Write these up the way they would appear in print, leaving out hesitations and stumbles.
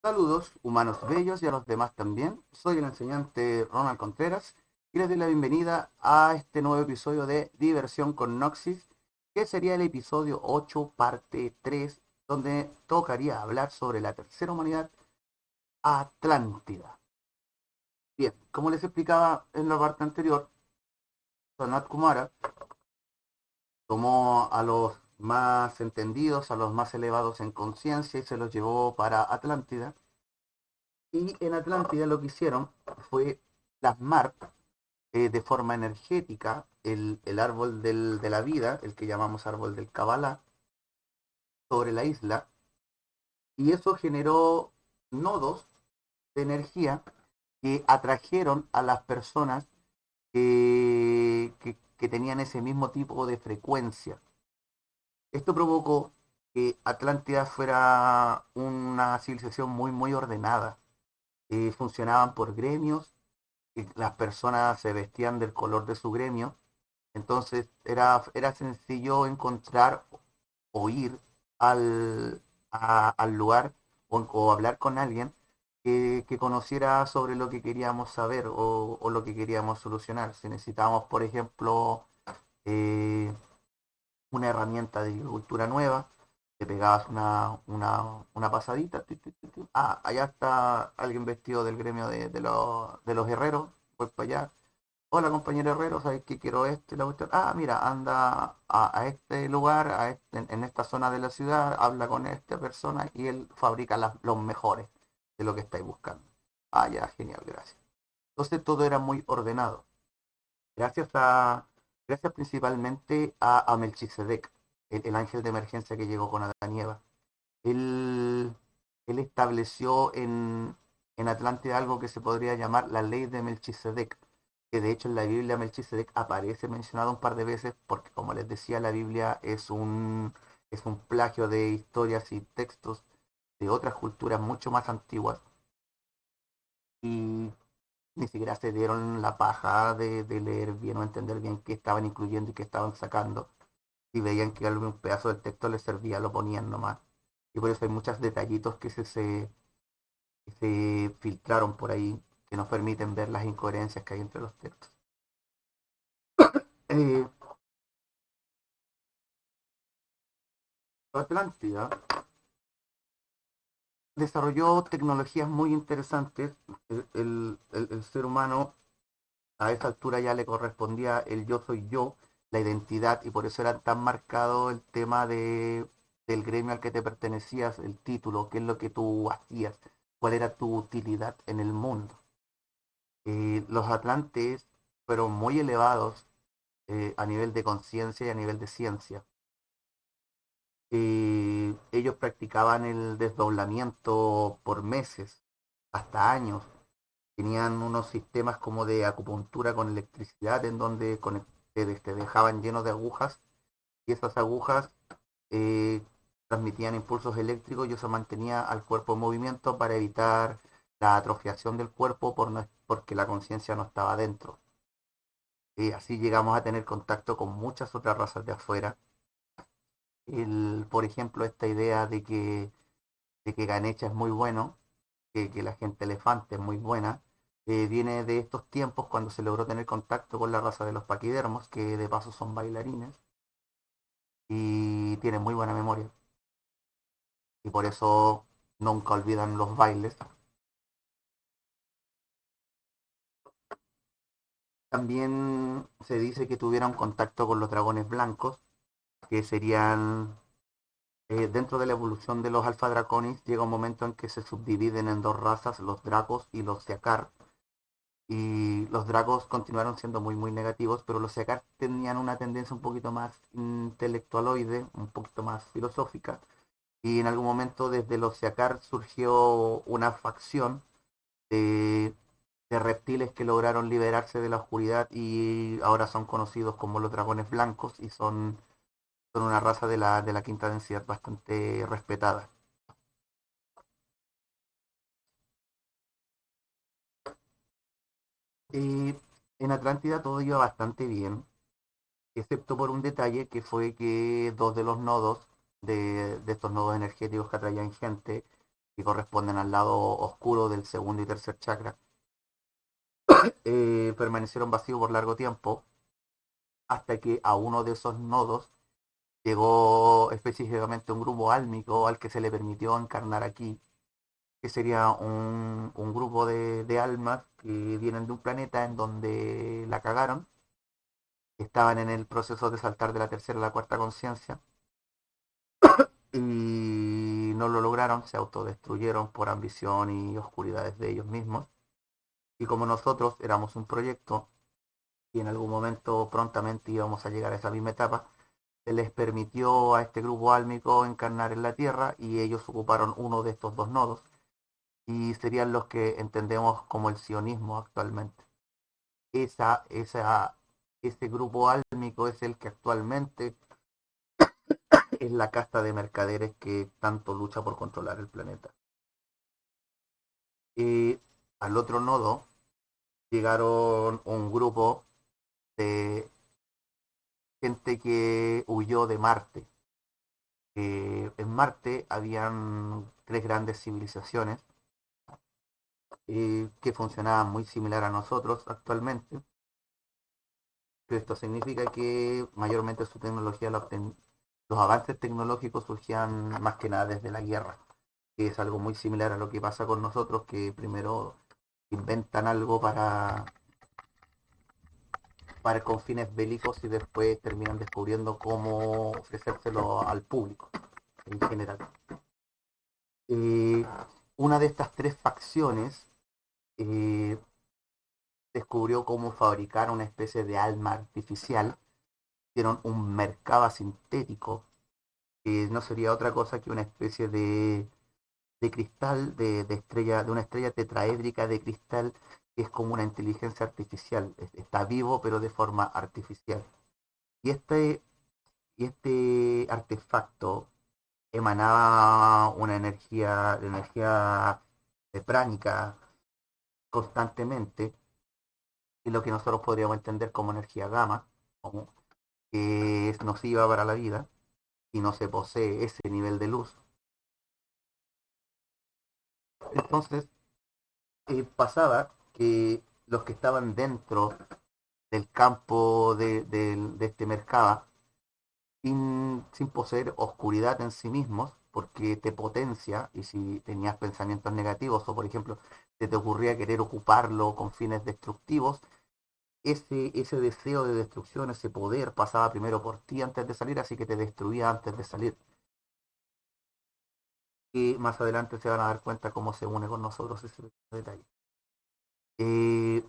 Saludos, humanos bellos y a los demás también. Soy el enseñante Ronald Contreras y les doy la bienvenida a este nuevo episodio de Diversión con Noxis, que sería el episodio 8, parte 3, donde tocaría hablar sobre la tercera humanidad, Atlántida. Bien, como les explicaba en la parte anterior, Sanat Kumara tomó a los más entendidos, a los más elevados en conciencia y se los llevó para Atlántida. Y en Atlántida lo que hicieron fue plasmar de forma energética el árbol de la vida, el que llamamos árbol del Kabbalah, sobre la isla, y eso generó nodos de energía que atrajeron a las personas que tenían ese mismo tipo de frecuencia. Esto provocó que Atlántida fuera una civilización muy ordenada. Funcionaban por gremios, y las personas se vestían del color de su gremio. Entonces era sencillo encontrar o ir al lugar o hablar con alguien que conociera sobre lo que queríamos saber o lo que queríamos solucionar. Si necesitábamos, por ejemplo, eh, una herramienta de agricultura nueva, te pegabas una pasadita. Ah, allá está alguien vestido del gremio de los herreros, voy para allá. Hola compañero herrero, ¿sabes qué quiero esto y la cuestión? Ah, mira, anda a este lugar, en esta zona de la ciudad, habla con esta persona y él fabrica los mejores de lo que estáis buscando. Ah, ya, genial, gracias. Entonces todo era muy ordenado. Gracias gracias principalmente a Melchizedek, el ángel de emergencia que llegó con Adán y Eva. Él, él estableció en Atlántida algo que se podría llamar la ley de Melchizedek, que de hecho en la Biblia Melchizedek aparece mencionado un par de veces porque, como les decía, la Biblia es un plagio de historias y textos de otras culturas mucho más antiguas y ni siquiera se dieron la paja de leer bien o entender bien qué estaban incluyendo y qué estaban sacando. Si veían que algún pedazo del texto les servía, lo ponían nomás. Y por eso hay muchos detallitos que se filtraron por ahí que nos permiten ver las incoherencias que hay entre los textos. Eh, Atlántida desarrolló tecnologías muy interesantes. El ser humano a esa altura ya le correspondía el yo soy yo, la identidad, y por eso era tan marcado el tema del gremio al que te pertenecías, el título, qué es lo que tú hacías, cuál era tu utilidad en el mundo. Los atlantes fueron muy elevados a nivel de conciencia y a nivel de ciencia. Ellos practicaban el desdoblamiento por meses, hasta años. Tenían unos sistemas como de acupuntura con electricidad en donde te dejaban llenos de agujas y esas agujas eh, transmitían impulsos eléctricos y eso mantenía al cuerpo en movimiento para evitar la atrofiación del cuerpo porque la conciencia no estaba dentro. Así llegamos a tener contacto con muchas otras razas de afuera. Por ejemplo, esta idea de que Ganesha es muy bueno, que la gente elefante es muy buena, viene de estos tiempos cuando se logró tener contacto con la raza de los paquidermos, que de paso son bailarines y tienen muy buena memoria. Y por eso nunca olvidan los bailes. También se dice que tuvieron contacto con los dragones blancos, que serían, dentro de la evolución de los alfa draconis, llega un momento en que se subdividen en dos razas, los dracos y los seakar. Y los dragos continuaron siendo muy negativos, pero los seakar tenían una tendencia un poquito más intelectualoide, un poquito más filosófica. Y en algún momento desde los seakar surgió una facción de, de reptiles que lograron liberarse de la oscuridad y ahora son conocidos como los dragones blancos y son una raza de la quinta densidad bastante respetada. Y en Atlántida todo iba bastante bien, excepto por un detalle que fue que dos de los nodos, de estos nodos energéticos que atraían gente, que corresponden al lado oscuro del segundo y tercer chakra, permanecieron vacíos por largo tiempo hasta que a uno de esos nodos llegó específicamente un grupo álmico al que se le permitió encarnar aquí, que sería un grupo de almas que vienen de un planeta en donde la cagaron, estaban en el proceso de saltar de la tercera a la cuarta conciencia y no lo lograron, se autodestruyeron por ambición y oscuridades de ellos mismos. Y como nosotros éramos un proyecto y en algún momento prontamente íbamos a llegar a esa misma etapa, se les permitió a este grupo álmico encarnar en la Tierra y ellos ocuparon uno de estos dos nodos y serían los que entendemos como el sionismo actualmente. Esa, esa, ese grupo álmico es el que actualmente es la casta de mercaderes que tanto lucha por controlar el planeta. Y al otro nodo llegaron un grupo de gente que huyó de Marte. En Marte habían tres grandes civilizaciones que funcionaban muy similar a nosotros actualmente. Pero esto significa que mayormente su tecnología los avances tecnológicos surgían más que nada desde la guerra, que es algo muy similar a lo que pasa con nosotros, que primero inventan algo con fines bélicos y después terminan descubriendo cómo ofrecérselo al público en general. Eh, una de estas tres facciones eh, descubrió cómo fabricar una especie de alma artificial. Hicieron un mercaba sintético, que no sería otra cosa que una especie de cristal, estrella, de una estrella tetraédrica de cristal, que es como una inteligencia artificial. Está vivo, pero de forma artificial. Y este artefacto emanaba una energía pránica constantemente, y lo que nosotros podríamos entender como energía gamma, como que es nociva para la vida y no se posee ese nivel de luz. Entonces, pasaba que los que estaban dentro del campo de este mercado, sin poseer oscuridad en sí mismos, porque te potencia, y si tenías pensamientos negativos o por ejemplo se te ocurría querer ocuparlo con fines destructivos, ese deseo de destrucción, ese poder pasaba primero por ti antes de salir, así que te destruía antes de salir. Y más adelante se van a dar cuenta cómo se une con nosotros ese detalle. Eh,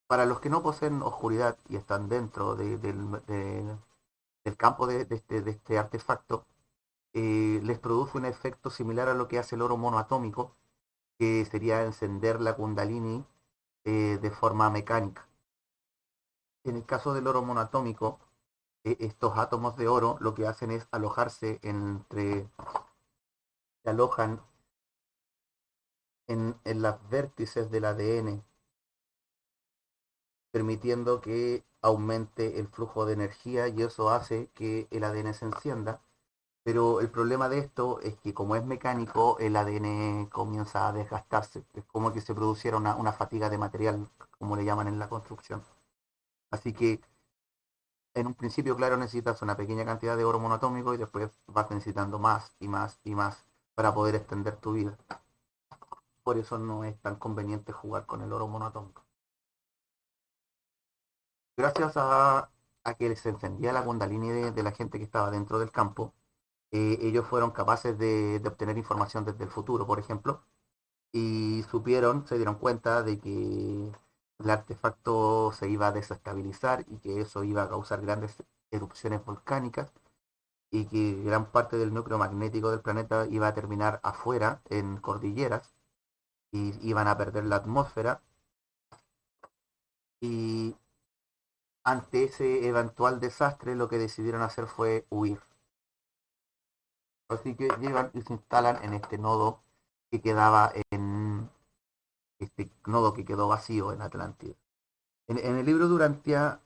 para los que no poseen oscuridad y están dentro del campo de este artefacto, les produce un efecto similar a lo que hace el oro monoatómico, que sería encender la kundalini de forma mecánica. En el caso del oro monoatómico, estos átomos de oro lo que hacen es se alojan en las vértices del ADN, permitiendo que aumente el flujo de energía y eso hace que el ADN se encienda. Pero el problema de esto es que como es mecánico, el ADN comienza a desgastarse. Es como que se produciera una fatiga de material, como le llaman en la construcción. Así que en un principio, claro, necesitas una pequeña cantidad de oro monoatómico y después vas necesitando más y más y más para poder extender tu vida. Por eso no es tan conveniente jugar con el oro monoatómico. Gracias a que se encendía la kundalini de la gente que estaba dentro del campo, ellos fueron capaces de obtener información desde el futuro, por ejemplo, y se dieron cuenta de que el artefacto se iba a desestabilizar y que eso iba a causar grandes erupciones volcánicas y que gran parte del núcleo magnético del planeta iba a terminar afuera en cordilleras y iban a perder la atmósfera y ante ese eventual desastre lo que decidieron hacer fue huir. Así que llegan y se instalan en que quedaba este nodo que quedó vacío en Atlántida. En el libro Durantia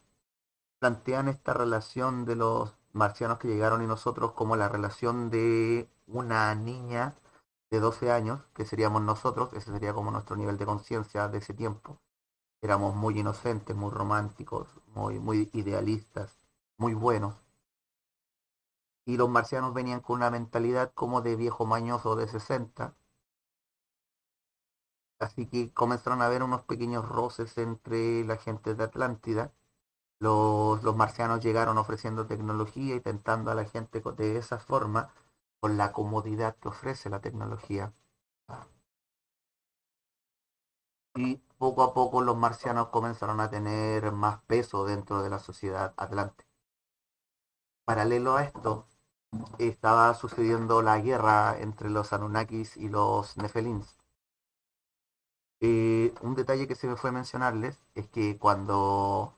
plantean esta relación de los marcianos que llegaron y nosotros como la relación de una niña de 12 años, que seríamos nosotros, ese sería como nuestro nivel de conciencia de ese tiempo. Éramos muy inocentes, muy románticos, muy idealistas, muy buenos. Y los marcianos venían con una mentalidad como de viejo mañoso de 60. Así que comenzaron a haber unos pequeños roces entre la gente de Atlántida. Los marcianos llegaron ofreciendo tecnología y tentando a la gente de esa forma, con la comodidad que ofrece la tecnología. Y poco a poco los marcianos comenzaron a tener más peso dentro de la sociedad atlántica. Paralelo a esto, estaba sucediendo la guerra entre los Anunnakis y los Nefelins. Un detalle que se me fue mencionarles es que cuando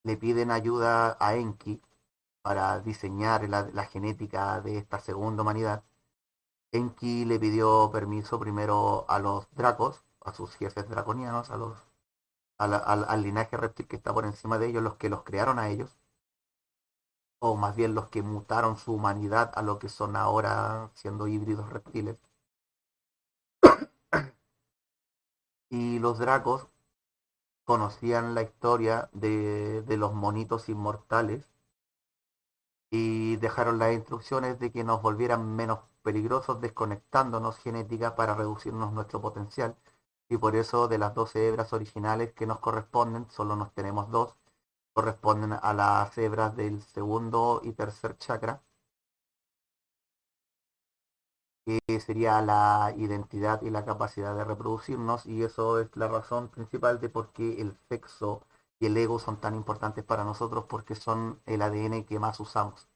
le piden ayuda a Enki para diseñar la genética de esta segunda humanidad, Enki le pidió permiso primero a los dracos, a sus jefes draconianos, al linaje reptil que está por encima de ellos, los que los crearon a ellos, o más bien los que mutaron su humanidad a lo que son ahora siendo híbridos reptiles. Y los dracos conocían la historia de los monitos inmortales y dejaron las instrucciones de que nos volvieran menos peligrosos desconectándonos genética para reducirnos nuestro potencial. Y por eso de las 12 hebras originales que nos corresponden, solo nos tenemos dos, corresponden a las hebras del segundo y tercer chakra, que sería la identidad y la capacidad de reproducirnos, y eso es la razón principal de por qué el sexo y el ego son tan importantes para nosotros, porque son el ADN que más usamos.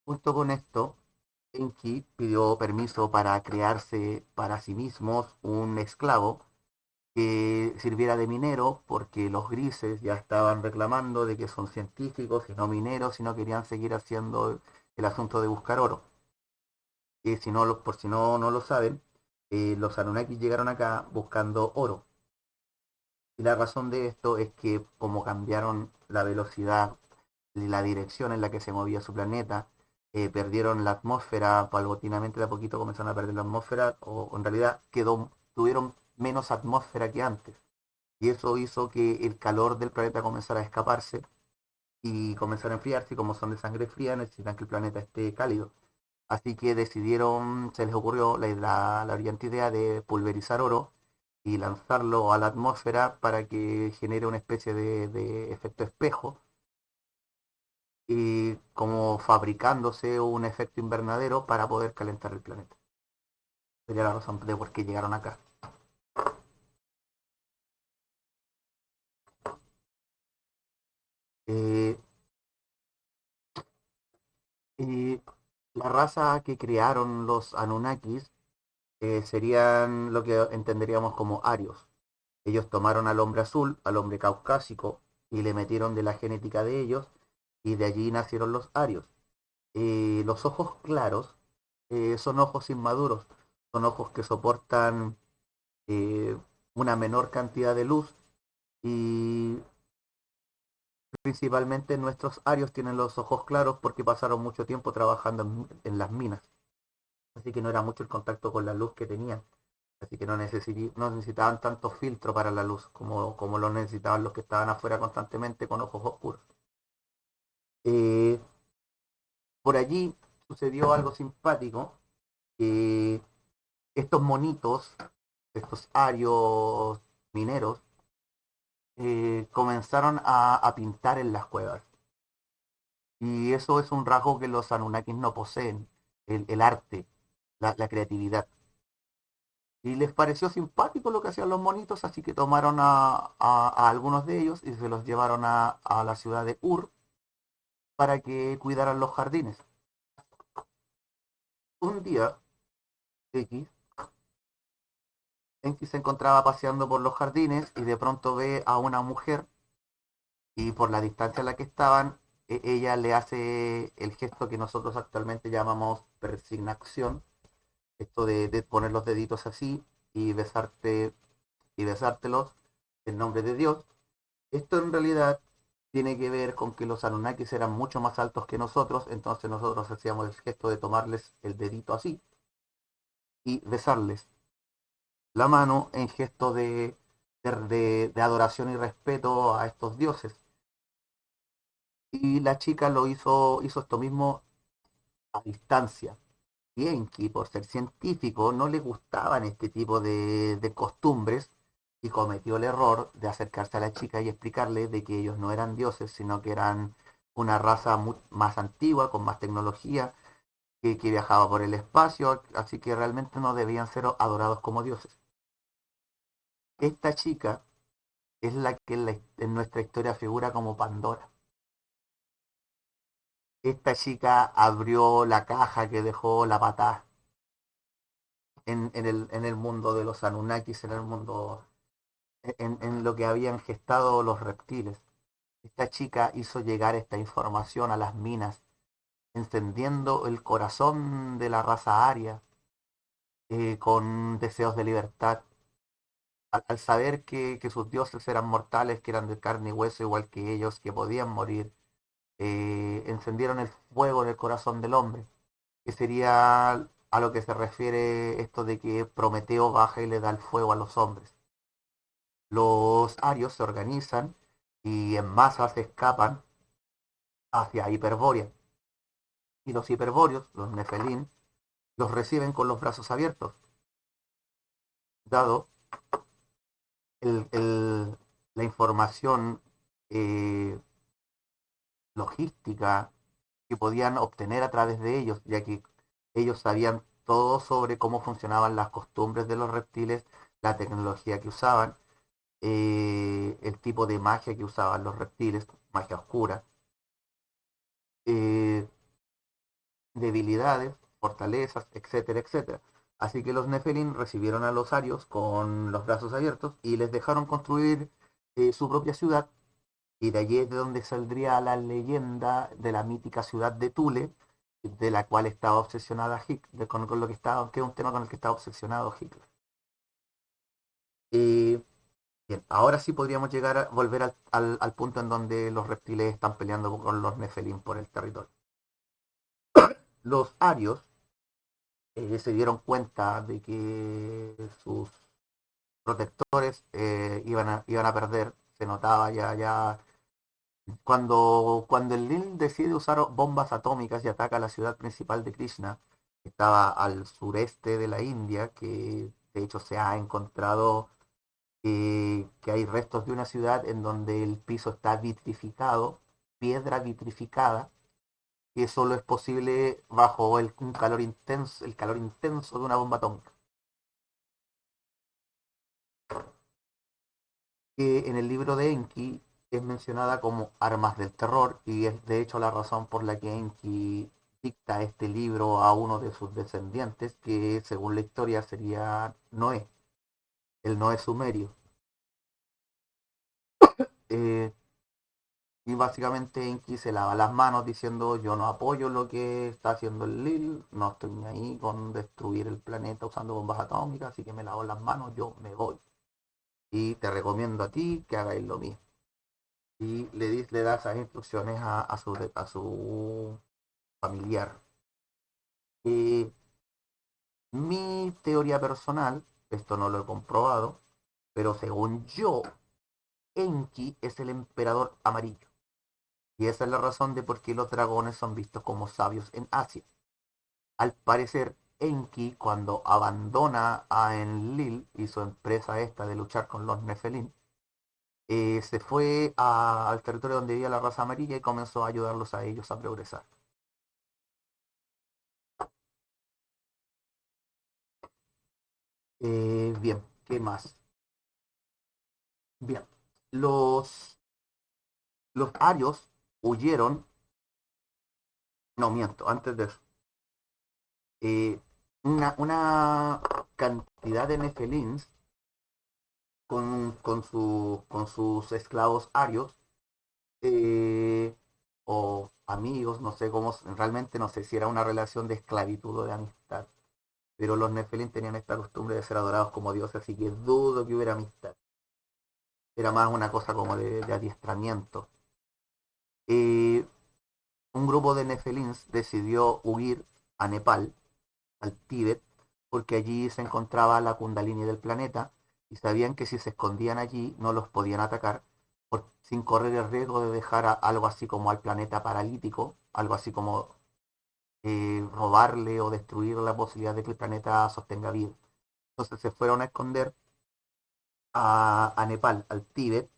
Junto con esto, Enki pidió permiso para crearse para sí mismos un esclavo que sirviera de minero, porque los grises ya estaban reclamando de que son científicos y no mineros, y no querían seguir haciendo el asunto de buscar oro. Y si no, por si no lo saben, los Anunnaki llegaron acá buscando oro. Y la razón de esto es que como cambiaron la velocidad y la dirección en la que se movía su planeta, perdieron la atmósfera paulatinamente, de a poquito comenzaron a perder la atmósfera, o en realidad tuvieron menos atmósfera que antes. Y eso hizo que el calor del planeta comenzara a escaparse y comenzara a enfriarse, y como son de sangre fría, necesitan que el planeta esté cálido. Así que decidieron, se les ocurrió la brillante idea de pulverizar oro y lanzarlo a la atmósfera para que genere una especie de efecto espejo, y como fabricándose un efecto invernadero para poder calentar el planeta. Sería la razón de por qué llegaron acá. Eh, y la raza que crearon los Anunnakis serían lo que entenderíamos como arios. Ellos tomaron al hombre azul, al hombre caucásico, y le metieron de la genética de ellos, y de allí nacieron los arios. Los ojos claros son ojos inmaduros, son ojos que soportan eh, una menor cantidad de luz, y principalmente nuestros arios tienen los ojos claros porque pasaron mucho tiempo trabajando en las minas, así que no era mucho el contacto con la luz que tenían. Así que no necesitaban tanto filtro para la luz como lo necesitaban los que estaban afuera constantemente con ojos oscuros. Eh, por allí sucedió algo simpático. eh, Estos monitos, estos arios mineros, comenzaron a pintar en las cuevas. Y eso es un rasgo que los Anunnakis no poseen, el arte, la creatividad. Y les pareció simpático lo que hacían los monitos, así que tomaron a algunos de ellos y se los llevaron a la ciudad de Ur para que cuidaran los jardines. Un día, X, Enki se encontraba paseando por los jardines y de pronto ve a una mujer, y por la distancia en la que estaban, ella le hace el gesto que nosotros actualmente llamamos persignación, esto de poner los deditos así y besarte y besártelos en nombre de Dios. Esto en realidad tiene que ver con que los Anunnakis eran mucho más altos que nosotros, entonces nosotros hacíamos el gesto de tomarles el dedito así y besarles la mano en gesto de adoración y respeto a estos dioses. Y la chica hizo esto mismo a distancia. Y Enki, por ser científico, no le gustaban este tipo de costumbres y cometió el error de acercarse a la chica y explicarle de que ellos no eran dioses, sino que eran una raza más antigua, con más tecnología, que viajaba por el espacio, así que realmente no debían ser adorados como dioses. Esta chica es la que en nuestra historia figura como Pandora. Esta chica abrió la caja que dejó la patá en el mundo de los Anunnakis, en el mundo, en lo que habían gestado los reptiles. Esta chica hizo llegar esta información a las minas, encendiendo el corazón de la raza aria con deseos de libertad. Al saber que sus dioses eran mortales, que eran de carne y hueso igual que ellos, que podían morir, encendieron el fuego en el corazón del hombre, que sería a lo que se refiere esto de que Prometeo baja y le da el fuego a los hombres. Los arios se organizan y en masa se escapan hacia Hiperbórea. Y los hiperbóreos, los Nefelín, los reciben con los brazos abiertos, dado la información eh, logística que podían obtener a través de ellos, ya que ellos sabían todo sobre cómo funcionaban las costumbres de los reptiles, la tecnología que usaban, el tipo de magia que usaban los reptiles, magia oscura, eh, debilidades, fortalezas, etcétera, etcétera. Así que los Nephilim recibieron a los Arios con los brazos abiertos y les dejaron construir su propia ciudad. Y de allí es de donde saldría la leyenda de la mítica ciudad de Tule, de la cual estaba obsesionada Hitler, con lo que estaba, que es un tema con el que estaba obsesionado Hitler. Y bien, ahora sí podríamos llegar a volver al punto en donde los reptiles están peleando con los Nephilim por el territorio. Los arios se dieron cuenta de que sus protectores iban a perder, se notaba ya. Cuando el Lil decide usar bombas atómicas y ataca la ciudad principal de Krishna, que estaba al sureste de la India, que de hecho se ha encontrado que hay restos de una ciudad en donde el piso está vitrificado, piedra vitrificada, que solo es posible bajo un el calor intenso de una bomba atómica. Que en el libro de Enki es mencionada como armas del terror y es de hecho la razón por la que Enki dicta este libro a uno de sus descendientes, que según la historia sería Noé, el Noé sumerio. Eh, y básicamente Enki se lava las manos diciendo yo no apoyo lo que está haciendo el Lil, no estoy ni ahí con destruir el planeta usando bombas atómicas, así que me lavo las manos, yo me voy. Y te recomiendo a ti que hagáis lo mismo. Y le da esas instrucciones a su familiar. Eh, Mi teoría personal, esto no lo he comprobado, pero según yo, Enki es el emperador amarillo. Y esa es la razón de por qué los dragones son vistos como sabios en Asia. Al parecer, Enki, cuando abandona a Enlil y su empresa esta de luchar con los Nefelim, se fue al territorio donde vivía la raza amarilla y comenzó a ayudarlos a ellos a progresar. Bien, ¿qué más? Bien, los, los arios huyeron, no miento, antes de eso, eh, una cantidad de nefelins con sus esclavos arios o amigos, no sé cómo, realmente no sé si era una relación de esclavitud o de amistad, pero los nefelins tenían esta costumbre de ser adorados como dioses, así que dudo que hubiera amistad. Era más una cosa como de adiestramiento. eh, un grupo de Nefelins decidió huir a Nepal, al Tíbet, porque allí se encontraba la Kundalini del planeta y sabían que si se escondían allí no los podían atacar sin correr el riesgo de dejar algo así como al planeta paralítico, algo así como robarle o destruir la posibilidad de que el planeta sostenga vida. Entonces se fueron a esconder a Nepal, al Tíbet,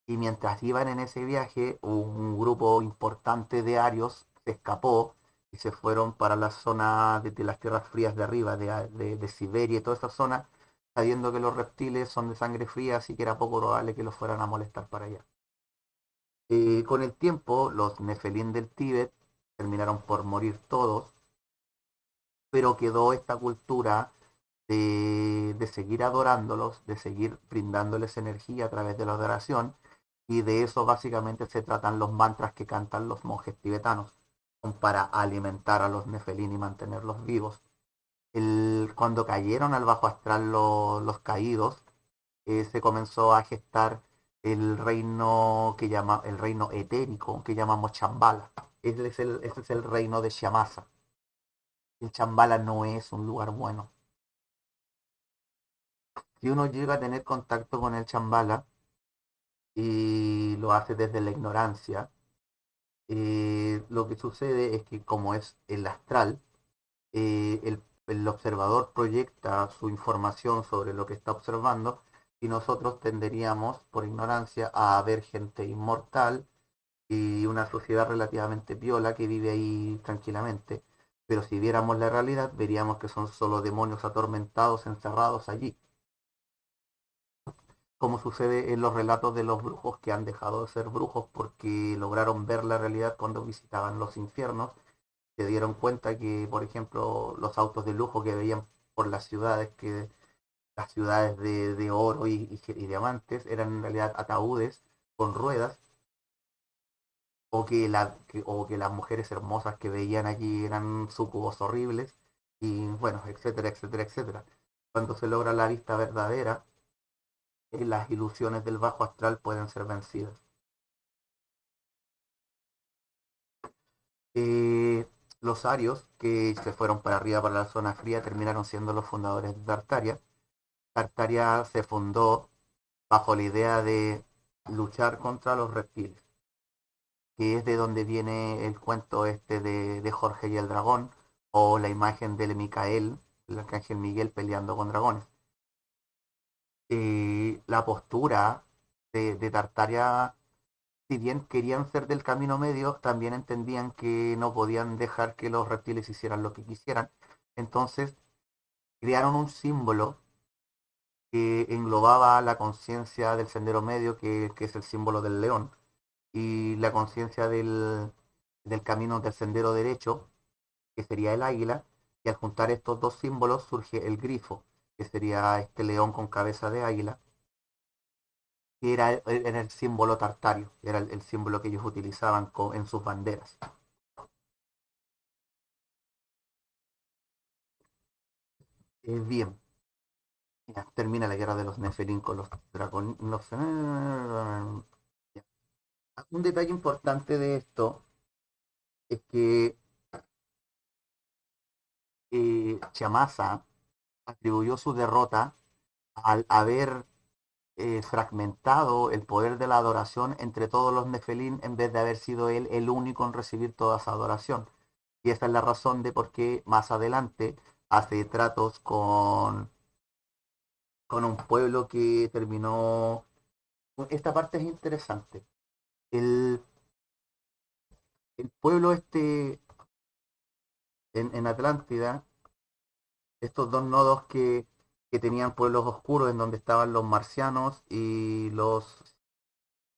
y mientras iban en ese viaje, un grupo importante de arios se escapó y se fueron para la zona de las tierras frías de arriba, de Siberia y toda esa zona, sabiendo que los reptiles son de sangre fría, así que era poco probable que los fueran a molestar para allá. Con el tiempo, los Nefelín del Tíbet terminaron por morir todos, pero quedó esta cultura de seguir adorándolos, de seguir brindándoles energía a través de la adoración, y de eso básicamente se tratan los mantras que cantan los monjes tibetanos, para alimentar a los nefelín y mantenerlos vivos. Cuando cayeron al bajo astral los caídos, se comenzó a gestar el reino el reino etérico que llamamos Chambala. Ese es el reino de Shamasa. El Chambala no es un lugar bueno. Si uno llega a tener contacto con el Chambala y lo hace desde la ignorancia, lo que sucede es que como es el astral, el observador proyecta su información sobre lo que está observando y nosotros tenderíamos, por ignorancia, a ver gente inmortal y una sociedad relativamente piola que vive ahí tranquilamente. Pero si viéramos la realidad, veríamos que son solo demonios atormentados, encerrados allí, como sucede en los relatos de los brujos que han dejado de ser brujos porque lograron ver la realidad cuando visitaban los infiernos. Se dieron cuenta que, por ejemplo, los autos de lujo que veían por las ciudades, que las ciudades de oro y diamantes, eran en realidad ataúdes con ruedas, o que las mujeres hermosas que veían allí eran sucubos horribles, y bueno, etcétera, etcétera, etcétera. Cuando se logra la vista verdadera, las ilusiones del bajo astral pueden ser vencidas. Eh, los arios, que se fueron para arriba, para la zona fría, terminaron siendo los fundadores de Tartaria. Tartaria se fundó bajo la idea de luchar contra los reptiles, que es de donde viene el cuento este de Jorge y el dragón, o la imagen de Micael, el arcángel Miguel peleando con dragones. La postura de Tartaria, si bien querían ser del camino medio, también entendían que no podían dejar que los reptiles hicieran lo que quisieran. Entonces crearon un símbolo que englobaba la conciencia del sendero medio, que es el símbolo del león, y la conciencia del camino del sendero derecho, que sería el águila, y al juntar estos dos símbolos surge el grifo, que sería este león con cabeza de águila, que era el símbolo tartario, era el símbolo que ellos utilizaban en sus banderas. Bien, ya, termina la guerra de los Nefelín con los dragones. Un detalle importante de esto es que Shamasa atribuyó su derrota al haber fragmentado el poder de la adoración entre todos los Nefelín en vez de haber sido él el único en recibir toda esa adoración. Y esta es la razón de por qué más adelante hace tratos con un pueblo que terminó. Esta parte es interesante. El, el pueblo este en Atlántida, estos dos nodos que tenían pueblos oscuros en donde estaban los marcianos y lo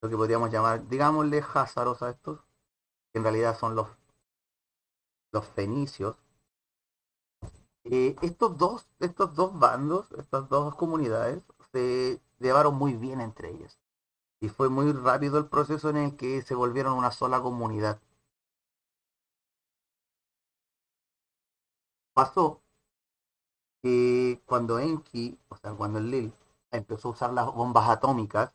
que podríamos llamar, digámosle, házaros a estos, que en realidad son los fenicios. Estos dos bandos, estas dos comunidades, se llevaron muy bien entre ellos. Y fue muy rápido el proceso en el que se volvieron una sola comunidad. Pasó que cuando Enki, o sea, cuando el Lil empezó a usar las bombas atómicas,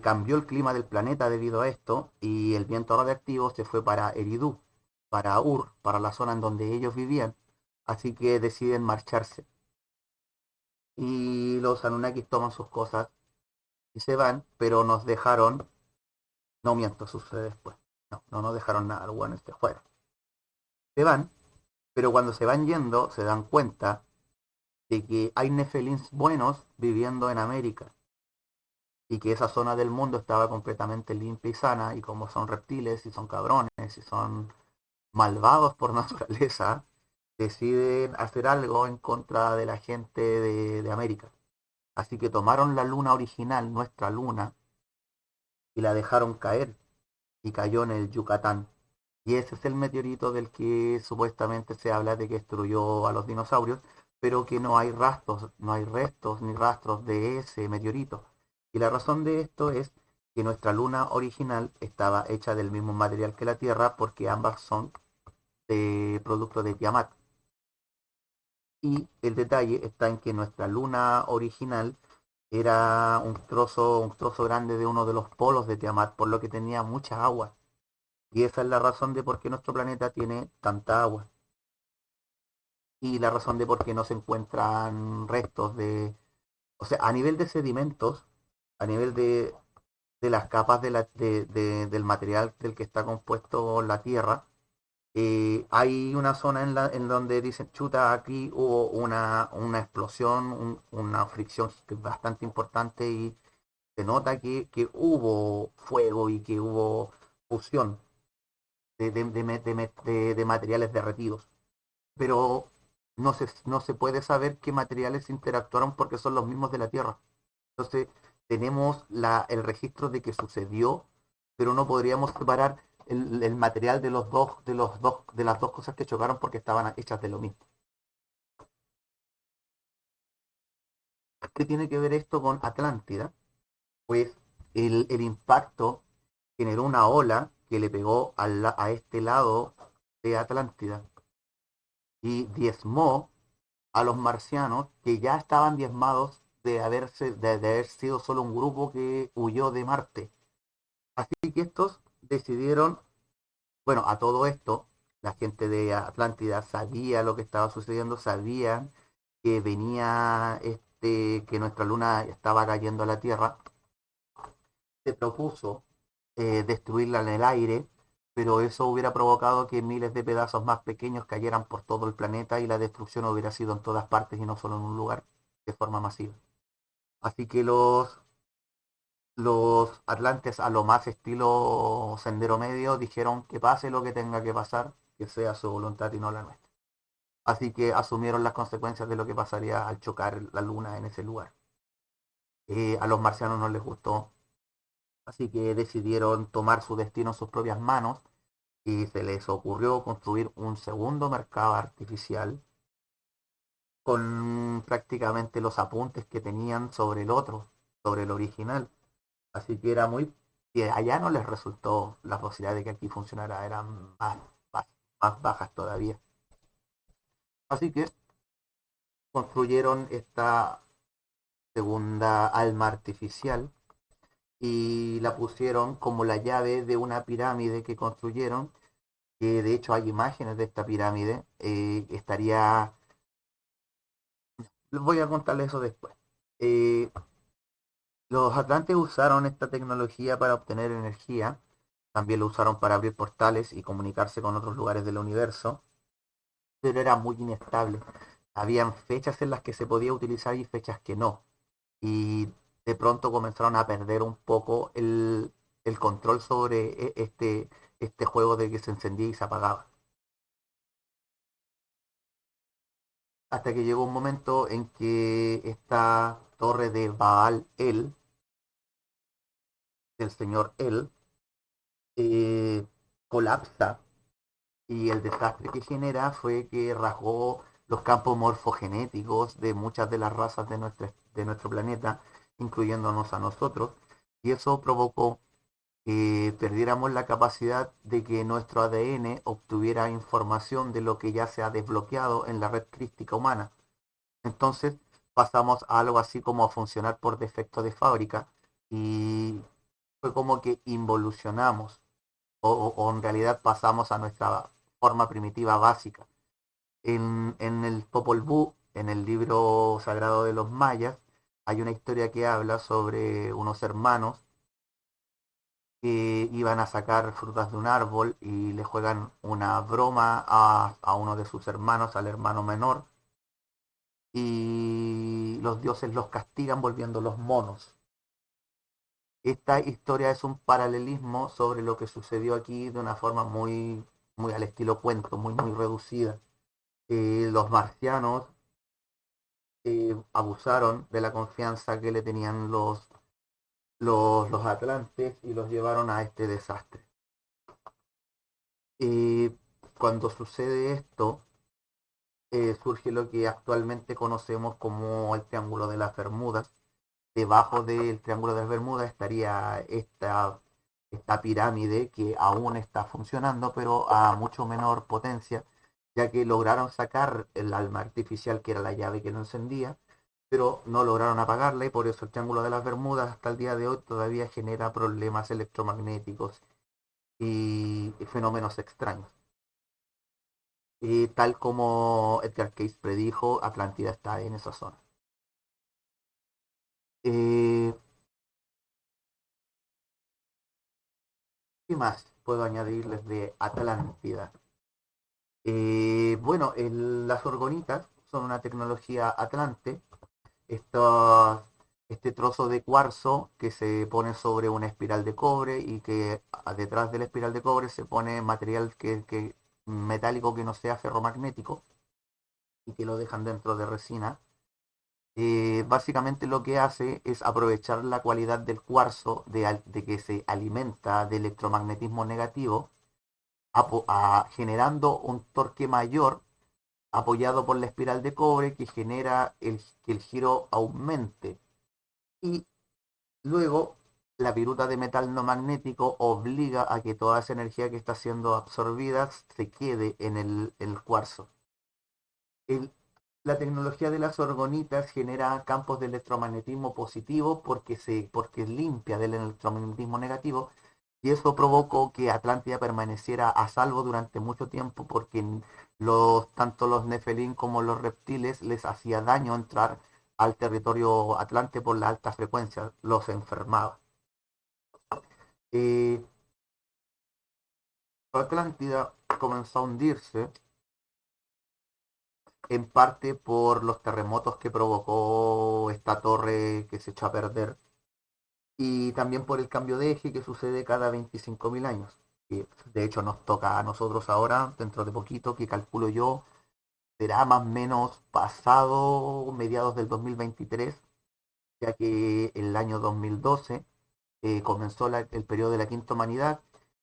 Cambió el clima del planeta debido a esto y el viento radiactivo se fue para Eridu, para Ur, para la zona en donde ellos vivían. Así que deciden marcharse. Y los Anunnakis toman sus cosas y se van, pero nos dejaron, no miento, sucede después. No, no nos dejaron nada, los buenos se fueron. Se van, pero cuando se van yendo se dan cuenta de que hay nefelins buenos viviendo en América y que esa zona del mundo estaba completamente limpia y sana, y como son reptiles y son cabrones y son malvados por naturaleza, deciden hacer algo en contra de la gente de América. Así que tomaron la luna original, nuestra luna, y la dejaron caer, y cayó en el Yucatán. Y ese es el meteorito del que supuestamente se habla de que destruyó a los dinosaurios, pero que no hay rastros, no hay restos ni rastros de ese meteorito. Y la razón de esto es que nuestra luna original estaba hecha del mismo material que la Tierra, porque ambas son de producto de Tiamat. Y el detalle está en que nuestra luna original era un trozo grande de uno de los polos de Tiamat, por lo que tenía mucha agua. Y esa es la razón de por qué nuestro planeta tiene tanta agua. Y la razón de por qué no se encuentran restos de... O sea, a nivel de sedimentos, a nivel de las capas del material del que está compuesto la Tierra, hay una zona en donde dicen, chuta, aquí hubo una explosión, una fricción bastante importante y se nota que hubo fuego y que hubo fusión de materiales derretidos. Pero no se puede saber qué materiales interactuaron porque son los mismos de la Tierra. Entonces, tenemos el registro de que sucedió, pero no podríamos separar el material de las dos cosas que chocaron porque estaban hechas de lo mismo. ¿Qué tiene que ver esto con Atlántida? Pues el impacto generó una ola que le pegó a este lado de Atlántida y diezmó a los marcianos que ya estaban diezmados de haber sido solo un grupo que huyó de Marte. Así que estos decidieron, bueno, a todo esto, la gente de Atlántida sabía lo que estaba sucediendo, sabían que venía que nuestra luna estaba cayendo a la Tierra, se propuso destruirla en el aire, pero eso hubiera provocado que miles de pedazos más pequeños cayeran por todo el planeta y la destrucción hubiera sido en todas partes y no solo en un lugar de forma masiva. Así que los atlantes, a lo más estilo Sendero Medio, dijeron que pase lo que tenga que pasar, que sea su voluntad y no la nuestra. Así que asumieron las consecuencias de lo que pasaría al chocar la luna en ese lugar. A los marcianos no les gustó, así que decidieron tomar su destino en sus propias manos y se les ocurrió construir un segundo mercado artificial con prácticamente los apuntes que tenían sobre el otro, sobre el original. Así que era muy... Y allá no les resultó la posibilidad de que aquí funcionara, eran más bajas todavía. Así que construyeron esta segunda alma artificial y la pusieron como la llave de una pirámide que construyeron, que de hecho hay imágenes de esta pirámide. Estaría... Les voy a contarles eso después. Eh, los atlantes usaron esta tecnología para obtener energía, también lo usaron para abrir portales y comunicarse con otros lugares del universo, pero era muy inestable. Habían fechas en las que se podía utilizar y fechas que no. Y de pronto comenzaron a perder un poco el control sobre este juego de que se encendía y se apagaba. Hasta que llegó un momento en que esta torre de Baal El, del señor El, eh, colapsa, y el desastre que genera fue que rasgó los campos morfogenéticos de muchas de las razas de nuestro planeta, incluyéndonos a nosotros, y eso provocó que perdiéramos la capacidad de que nuestro ADN obtuviera información de lo que ya se ha desbloqueado en la red crística humana. Entonces pasamos a algo así como a funcionar por defecto de fábrica, y fue como que involucionamos o en realidad pasamos a nuestra forma primitiva básica. En el Popol Vuh, en el libro sagrado de los mayas, hay una historia que habla sobre unos hermanos que iban a sacar frutas de un árbol y le juegan una broma a uno de sus hermanos, al hermano menor, y los dioses los castigan volviéndolos monos. Esta historia es un paralelismo sobre lo que sucedió aquí de una forma muy al estilo cuento, muy reducida. Los marcianos abusaron de la confianza que le tenían los atlantes y los llevaron a este desastre. Eh, Cuando sucede esto, surge lo que actualmente conocemos como el Triángulo de las Bermudas. Debajo del Triángulo de las Bermudas estaría esta pirámide que aún está funcionando, pero a mucho menor potencia, ya que lograron sacar el alma artificial que era la llave que lo encendía, pero no lograron apagarla y por eso el Triángulo de las Bermudas hasta el día de hoy todavía genera problemas electromagnéticos y fenómenos extraños. Tal como Edgar Cayce predijo, Atlántida está en esa zona. Eh, ¿Qué más puedo añadirles de Atlántida? Bueno, las orgonitas son una tecnología atlante. Esta- este trozo de cuarzo que se pone sobre una espiral de cobre y que detrás de la espiral de cobre se pone material metálico que no sea ferromagnético y que lo dejan dentro de resina. Básicamente lo que hace es aprovechar la cualidad del cuarzo de que se alimenta de electromagnetismo negativo, generando un torque mayor apoyado por la espiral de cobre que genera que el giro aumente. Y luego la viruta de metal no magnético obliga a que toda esa energía que está siendo absorbida se quede en el cuarzo. El, la tecnología de las orgonitas genera campos de electromagnetismo positivo porque limpia del electromagnetismo negativo y eso provocó que Atlántida permaneciera a salvo durante mucho tiempo porque tanto los nefelín como los reptiles les hacía daño entrar al territorio atlante por la alta frecuencia, los enfermaba. Eh, Atlántida comenzó a hundirse en parte por los terremotos que provocó esta torre que se echó a perder y también por el cambio de eje que sucede cada 25.000 años. Y de hecho nos toca a nosotros ahora, dentro de poquito, que calculo yo, será más o menos pasado mediados del 2023, ya que el año 2012 comenzó el periodo de la quinta humanidad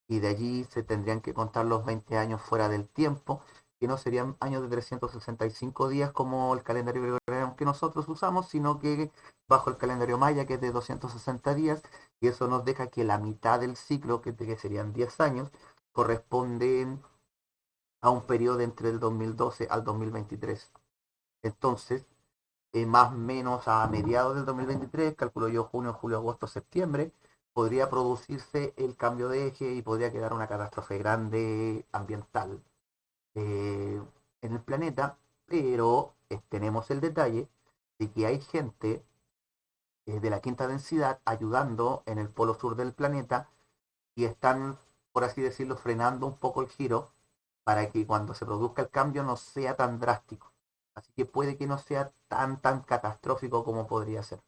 y de allí se tendrían que contar los 20 años fuera del tiempo, que no serían años de 365 días como el calendario gregoriano que nosotros usamos, sino que bajo el calendario maya, que es de 260 días, y eso nos deja que la mitad del ciclo, que serían 10 años, corresponden a un periodo entre el 2012 al 2023. Entonces, más o menos a mediados del 2023, calculo yo junio, julio, agosto, septiembre, podría producirse el cambio de eje y podría quedar una catástrofe grande ambiental en el planeta, pero tenemos el detalle de que hay gente de la quinta densidad ayudando en el polo sur del planeta y están, por así decirlo, frenando un poco el giro para que cuando se produzca el cambio no sea tan drástico. Así que puede que no sea tan catastrófico como podría ser.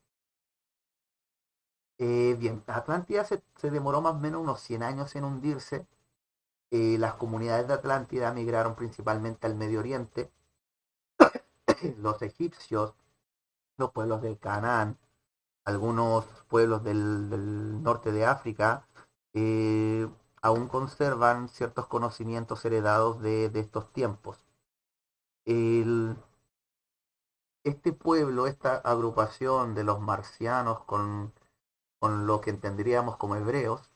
Bien, Atlántida se demoró más o menos unos 100 años en hundirse. Las comunidades de Atlántida migraron principalmente al Medio Oriente. Los egipcios, los pueblos de Canaán, algunos pueblos del norte de África, eh, aún conservan ciertos conocimientos heredados de estos tiempos. El, este pueblo, esta agrupación de los marcianos con lo que entenderíamos como hebreos,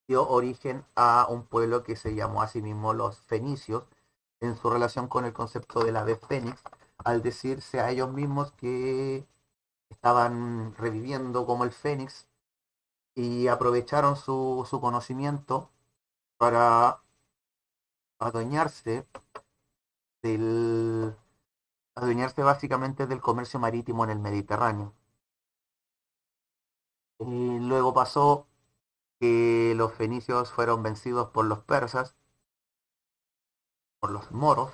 dio origen a un pueblo que se llamó a sí mismo los fenicios en su relación con el concepto del ave fénix, al decirse a ellos mismos que estaban reviviendo como el Fénix y aprovecharon su conocimiento para adueñarse del, adueñarse básicamente del comercio marítimo en el Mediterráneo. Luego pasó que los fenicios fueron vencidos por los persas, por los moros,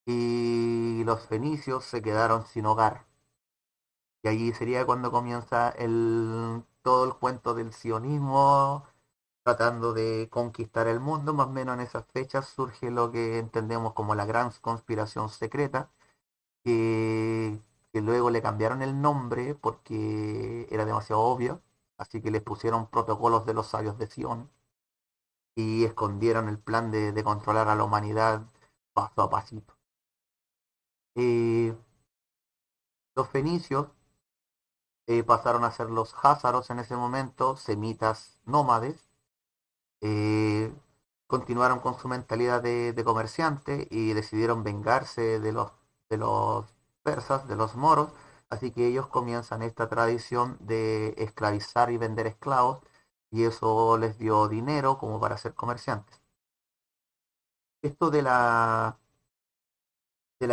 y los fenicios se quedaron sin hogar. Y allí sería cuando comienza todo el cuento del sionismo, tratando de conquistar el mundo. Más o menos en esas fechas surge lo que entendemos como la gran conspiración secreta, que, que luego le cambiaron el nombre porque era demasiado obvio, así que les pusieron protocolos de los sabios de Sion y escondieron el plan de controlar a la humanidad paso a pasito. Eh, los fenicios pasaron a ser los házaros en ese momento, semitas nómades, eh, continuaron con su mentalidad de comerciante y decidieron vengarse de los persas, de los moros, así que ellos comienzan esta tradición de esclavizar y vender esclavos y eso les dio dinero como para ser comerciantes. Esto de la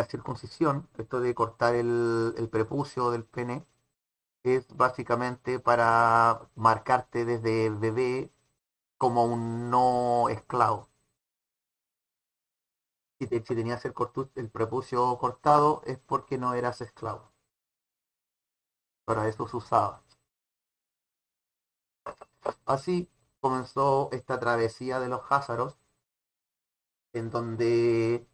circuncisión, esto de cortar el prepucio del pene, es básicamente para marcarte desde bebé como un no esclavo. Si tenías el prepucio cortado es porque no eras esclavo. Para eso se usaba. Así comenzó esta travesía de los házaros, en donde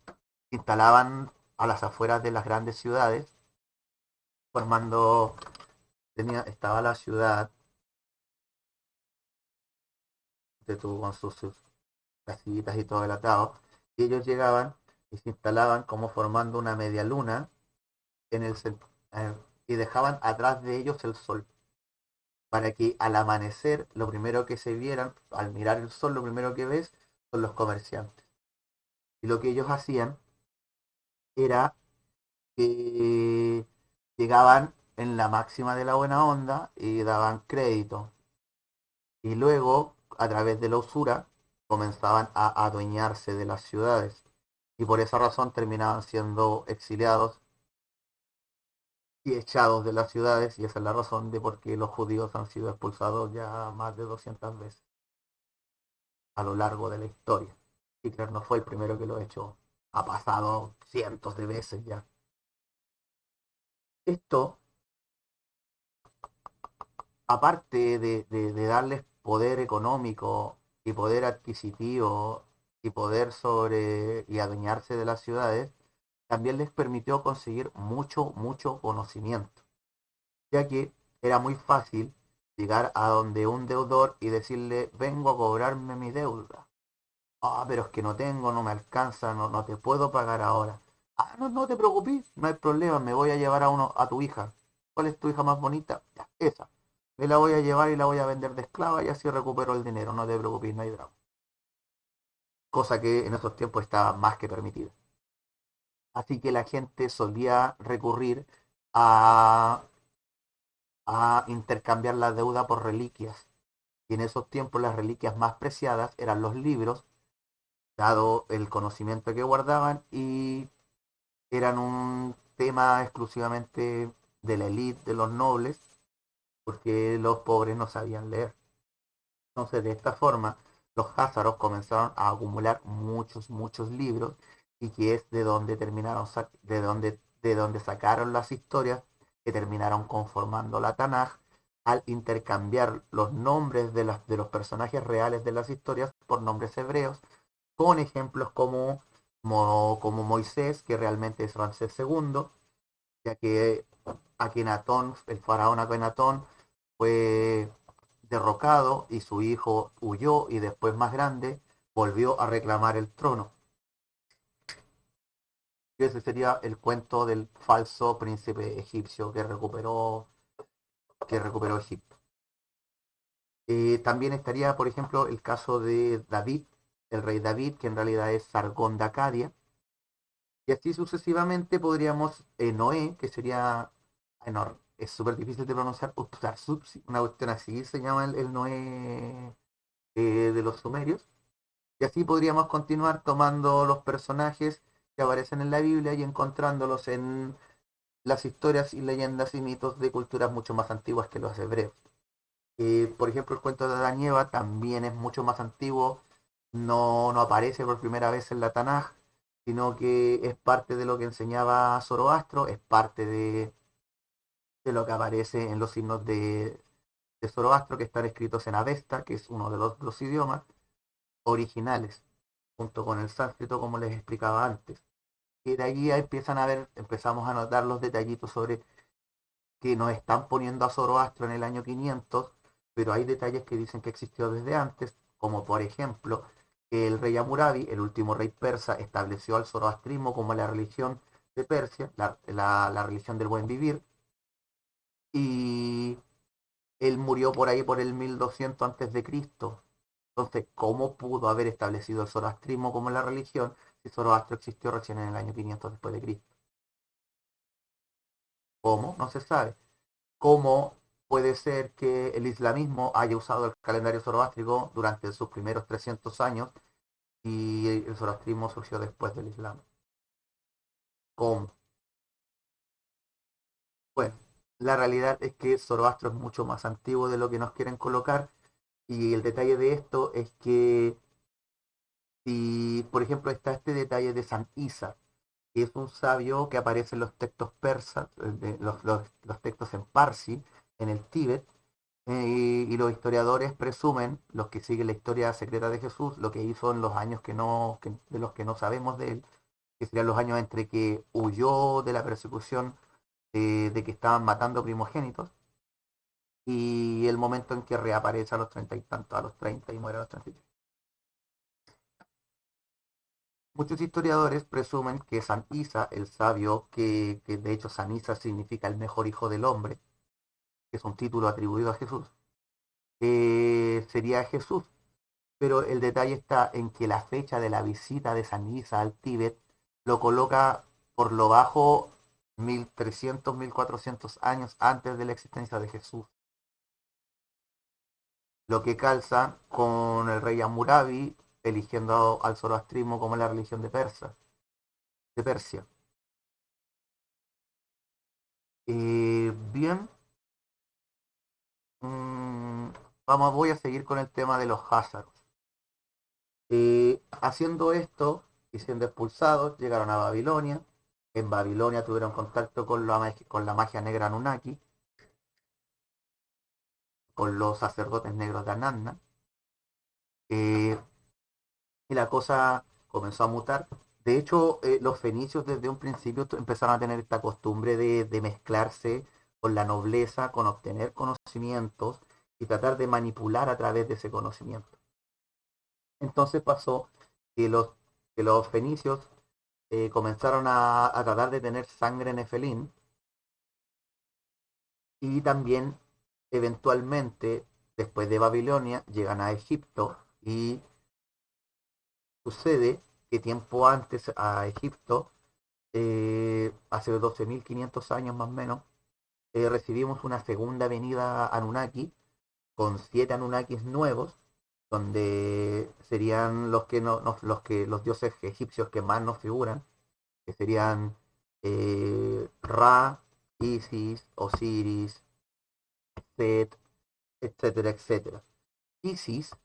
se instalaban a las afueras de las grandes ciudades, formando, estaba la ciudad con sus casitas y todo el atado, y ellos llegaban y se instalaban como formando una media luna en eh, y dejaban atrás de ellos el sol, para que al amanecer lo primero que se vieran, al mirar el sol, lo primero que ves son los comerciantes. Y lo que ellos hacían era que llegaban en la máxima de la buena onda y daban crédito. Y luego, a través de la usura, comenzaban a adueñarse de las ciudades. Y por esa razón terminaban siendo exiliados y echados de las ciudades, y esa es la razón de por qué los judíos han sido expulsados ya más de 200 veces a lo largo de la historia. Hitler no fue el primero que lo ha hecho, ha pasado cientos de veces ya. Esto, aparte de darles poder económico y poder adquisitivo y poder sobre y adueñarse de las ciudades, también les permitió conseguir mucho, mucho conocimiento, ya que era muy fácil llegar a donde un deudor y decirle, vengo a cobrarme mi deuda. Ah, pero es que no tengo, no me alcanza, no te puedo pagar ahora. Ah, no te preocupes, no hay problema, me voy a llevar a tu hija. ¿Cuál es tu hija más bonita? Ya, esa. Me la voy a llevar y la voy a vender de esclava y así recupero el dinero, no te preocupes, no hay drama. Cosa que en esos tiempos estaba más que permitida. Así que la gente solía recurrir a, a intercambiar la deuda por reliquias. Y en esos tiempos las reliquias más preciadas eran los libros, dado el conocimiento que guardaban, y eran un tema exclusivamente de la élite, de los nobles, porque los pobres no sabían leer. Entonces, de esta forma, los házaros comenzaron a acumular muchos, muchos libros, y que es de donde de donde sacaron las historias que terminaron conformando la Tanaj, al intercambiar los nombres de los personajes reales de las historias por nombres hebreos, con ejemplos como Moisés, que realmente es Ramsés II, ya que Akenatón, el faraón Akenatón, fue derrocado y su hijo huyó y después más grande volvió a reclamar el trono. Y ese sería el cuento del falso príncipe egipcio que recuperó Egipto. También estaría, por ejemplo, el caso de David, el rey David, que en realidad es Sargón de Acadia. Y así sucesivamente podríamos, Noé, que sería, es súper difícil de pronunciar, Uttarsup, una cuestión así se llama el Noé de los sumerios. Y así podríamos continuar tomando los personajes que aparecen en la Biblia y encontrándolos en las historias y leyendas y mitos de culturas mucho más antiguas que los hebreos. Por ejemplo, el cuento de Adán y Eva también es mucho más antiguo, no aparece por primera vez en la Tanaj, sino que es parte de lo que enseñaba Zoroastro, es parte de lo que aparece en los himnos de Zoroastro que están escritos en Avesta, que es uno de los idiomas originales, junto con el sánscrito, como les explicaba antes. Y de allí empezamos a notar los detallitos sobre que nos están poniendo a Zoroastro en el año 500, pero hay detalles que dicen que existió desde antes, como por ejemplo que el rey Hammurabi, el último rey persa, estableció al zoroastrismo como la religión de Persia, la religión del buen vivir, y él murió por ahí por el 1200 antes de Cristo. Entonces, ¿cómo pudo haber establecido el zoroastrismo como la religión si Zoroastro existió recién en el año 500 después de Cristo? ¿Cómo? No se sabe. ¿Cómo puede ser que el islamismo haya usado el calendario zoroástrico durante sus primeros 300 años y el zoroastrismo surgió después del Islam? ¿Cómo? Bueno, la realidad es que Zoroastro es mucho más antiguo de lo que nos quieren colocar y el detalle de esto es que si, por ejemplo, está este detalle de San Isa, que es un sabio que aparece en los textos persas, los textos en Parsi, en el Tíbet, y los historiadores presumen, los que siguen la historia secreta de Jesús, lo que hizo en los años de los que no sabemos de él, que serían los años entre que huyó de la persecución de que estaban matando primogénitos, y el momento en que reaparece a los 30 y tantos, a los 30 y muere a los 33. Muchos historiadores presumen que San Isa, el sabio, que de hecho San Isa significa el mejor hijo del hombre, que es un título atribuido a Jesús, sería Jesús. Pero el detalle está en que la fecha de la visita de San Isa al Tíbet lo coloca por lo bajo 1300, 1400 años antes de la existencia de Jesús, lo que calza con el rey Hammurabi eligiendo al zoroastrismo como la religión de Persia. Bien, mm, voy a seguir con el tema de los házaros. Haciendo esto y siendo expulsados, llegaron a Babilonia. En Babilonia tuvieron contacto con la magia negra Anunnaki, con los sacerdotes negros de Ananna, eh, y la cosa comenzó a mutar. De hecho, los fenicios desde un principio empezaron a tener esta costumbre de mezclarse con la nobleza, con obtener conocimientos y tratar de manipular a través de ese conocimiento. Entonces pasó que que los fenicios comenzaron a tratar de tener sangre nefelín y también eventualmente después de Babilonia llegan a Egipto y sucede que tiempo antes a Egipto, hace 12.500 años más o menos, recibimos una segunda venida Anunnaki con 7 Anunnakis nuevos, donde serían los dioses egipcios que más nos figuran, que serían Ra, Isis, Osiris, Set, etcétera, etcétera. Isis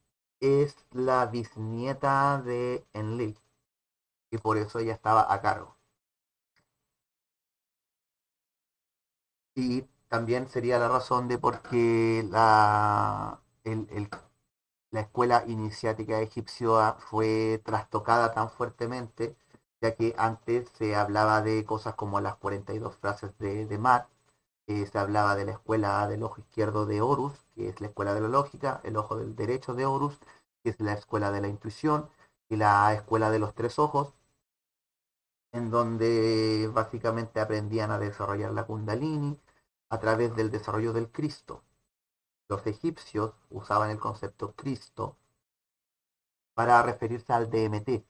es la bisnieta de Enlil y por eso ella estaba a cargo. Y también sería la razón de por qué la escuela iniciática egipcia fue trastocada tan fuertemente, ya que antes se hablaba de cosas como las 42 frases de Mat, se hablaba de la escuela del ojo izquierdo de Horus, que es la escuela de la lógica, el ojo del derecho de Horus, que es la escuela de la intuición, y la escuela de los tres ojos, en donde básicamente aprendían a desarrollar la kundalini a través del desarrollo del Cristo. Los egipcios usaban el concepto Cristo para referirse al DMT.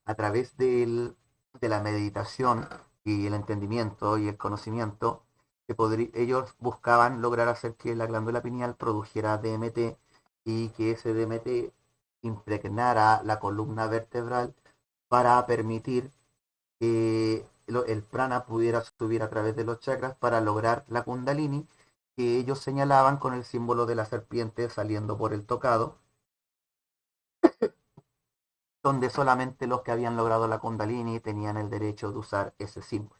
A través de la meditación y el entendimiento y el conocimiento, ellos buscaban lograr hacer que la glándula pineal produjera DMT y que ese DMT impregnara la columna vertebral para permitir que el prana pudiera subir a través de los chakras para lograr la kundalini que ellos señalaban con el símbolo de la serpiente saliendo por el tocado, donde solamente los que habían logrado la kundalini tenían el derecho de usar ese símbolo.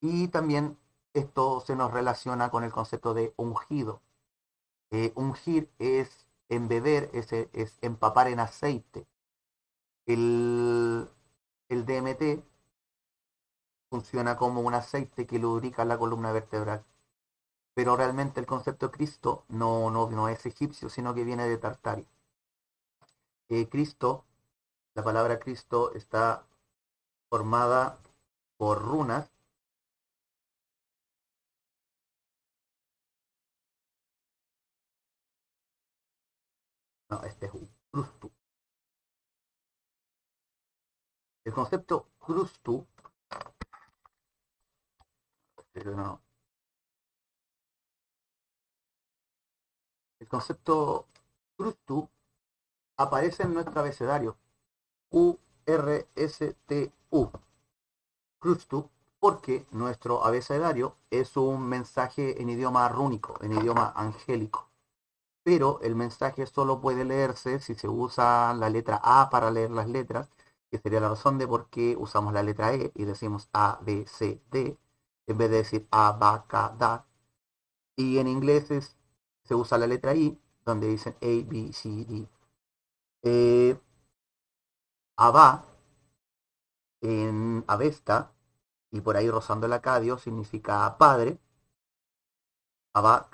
Y también esto se nos relaciona con el concepto de ungido. Ungir es embeber, es empapar en aceite. El, el DMT funciona como un aceite que lubrica la columna vertebral. Pero realmente el concepto de Cristo no es egipcio, sino que viene de Tartaria. Cristo, la palabra Cristo está formada por runas. No, este es un Krustu. El concepto Krustu, pero no, el concepto Krustu aparece en nuestro abecedario. Q-R-S-T-U. Krustu, porque nuestro abecedario es un mensaje en idioma rúnico, en idioma angélico. Pero el mensaje solo puede leerse si se usa la letra A para leer las letras, que sería la razón de por qué usamos la letra E y decimos A, B, C, D, en vez de decir A, B, K, D. Y en inglés se usa la letra I, donde dicen A, B, C, D. Abba, en Avesta, y por ahí rozando el acadio, significa padre. Abba,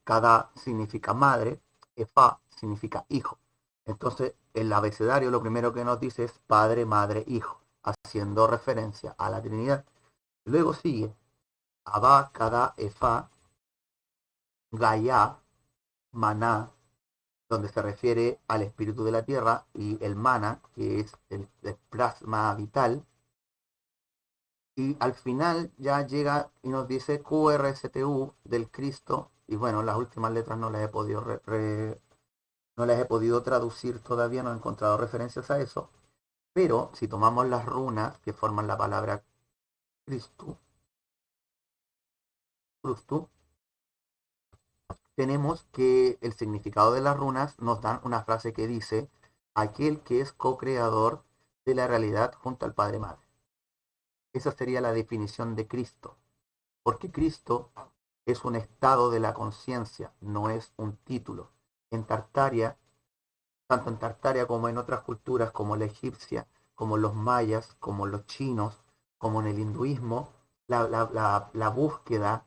cada significa madre. Efa significa hijo. Entonces, el abecedario lo primero que nos dice es padre, madre, hijo, haciendo referencia a la Trinidad. Luego sigue Abba, Kada, Efa, Gaia, Maná, donde se refiere al espíritu de la tierra, y el mana, que es el plasma vital. Y al final ya llega y nos dice QRSTU del Cristo. Y bueno, las últimas letras no las he podido no las he podido traducir todavía, no he encontrado referencias a eso. Pero si tomamos las runas que forman la palabra Cristo, Crustu, tenemos que el significado de las runas nos dan una frase que dice aquel que es co-creador de la realidad junto al Padre Madre. Esa sería la definición de Cristo, porque Cristo es un estado de la conciencia, no es un título. En Tartaria, tanto en Tartaria como en otras culturas como la egipcia, como los mayas, como los chinos, como en el hinduismo, la búsqueda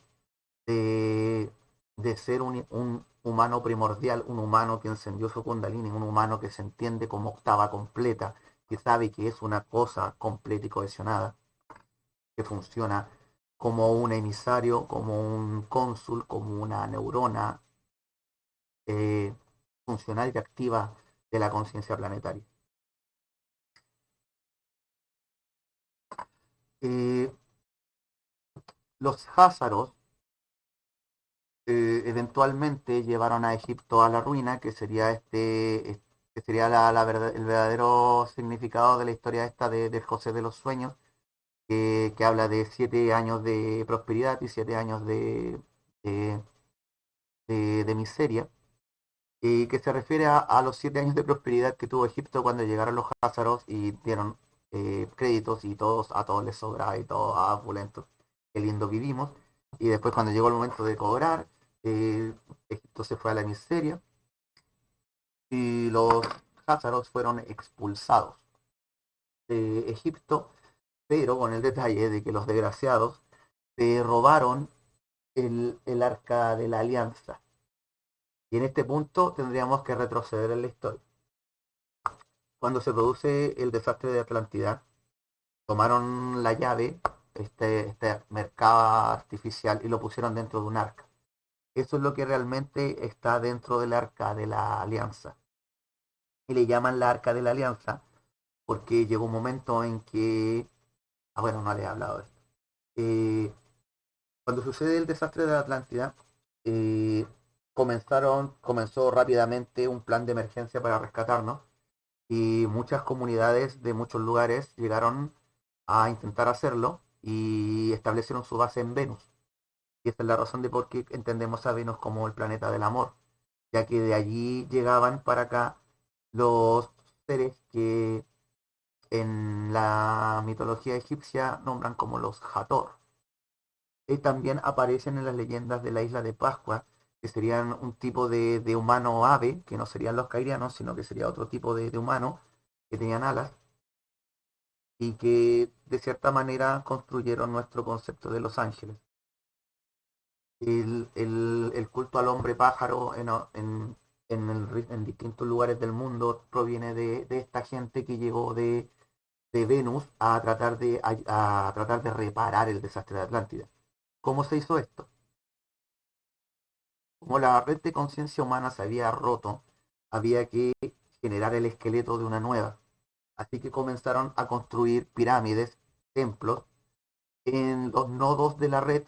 de ser un humano primordial, un humano que encendió su kundalini, un humano que se entiende como octava completa, que sabe que es una cosa completa y cohesionada, que funciona como un emisario, como un cónsul, como una neurona eh, funcional y activa de la conciencia planetaria. Eh, los házaros eventualmente llevaron a Egipto a la ruina, que sería que sería el verdadero significado de la historia esta de José de los Sueños, que habla de 7 años de prosperidad y 7 años de, de miseria, y que se refiere a los 7 años de prosperidad que tuvo Egipto cuando llegaron los házaros y dieron créditos y a todos les sobra y todos opulentos, qué lindo vivimos. Y después cuando llegó el momento de cobrar, Egipto se fue a la miseria y los házaros fueron expulsados de Egipto, pero con el detalle de que los desgraciados se robaron el arca de la alianza. Y en este punto tendríamos que retroceder en la historia. Cuando se produce el desastre de Atlántida, tomaron la llave, este mercado artificial, y lo pusieron dentro de un arca. Eso es lo que realmente está dentro del arca de la alianza. Y le llaman la arca de la alianza porque llegó un momento en que Ah, bueno, no le he hablado de esto. Eh, Cuando sucede el desastre de la Atlántida, eh, comenzó rápidamente un plan de emergencia para rescatarnos y muchas comunidades de muchos lugares llegaron a intentar hacerlo y establecieron su base en Venus. Y esta es la razón de por qué entendemos a Venus como el planeta del amor, ya que de allí llegaban para acá los seres que en la mitología egipcia nombran como los Hathor. Y también aparecen en las leyendas de la isla de Pascua, que serían un tipo de humano ave, que no serían los cairianos, sino que sería otro tipo de humano que tenían alas y que de cierta manera construyeron nuestro concepto de los ángeles. El culto al hombre pájaro en distintos lugares del mundo proviene de esta gente que llegó de Venus a tratar a tratar de reparar el desastre de Atlántida. ¿Cómo se hizo esto? Como la red de conciencia humana se había roto, había que generar el esqueleto de una nueva. Así que comenzaron a construir pirámides, templos, en los nodos de la red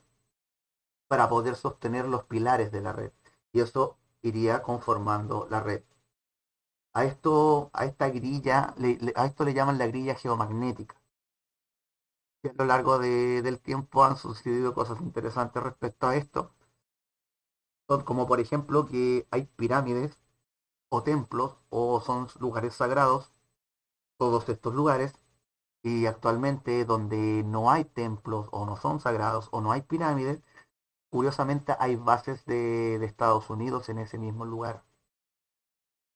para poder sostener los pilares de la red. Y eso iría conformando la red. A esta grilla, a esto le llaman la grilla geomagnética. Y a lo largo del tiempo han sucedido cosas interesantes respecto a esto. Son como por ejemplo que hay pirámides o templos o son lugares sagrados, todos estos lugares, y actualmente donde no hay templos o no son sagrados o no hay pirámides, curiosamente hay bases de Estados Unidos en ese mismo lugar.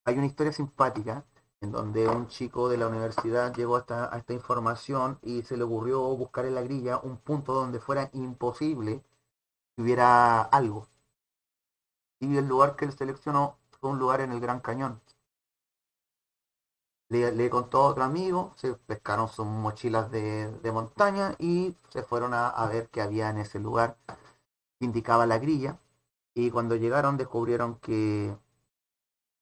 Hay una historia simpática en donde un chico de la universidad llegó a esta información y se le ocurrió buscar en la grilla un punto donde fuera imposible que hubiera algo. Y el lugar que él seleccionó fue un lugar en el Gran Cañón. Le contó a otro amigo, se pescaron sus mochilas de montaña y se fueron a ver qué había en ese lugar que indicaba la grilla. Y cuando llegaron descubrieron que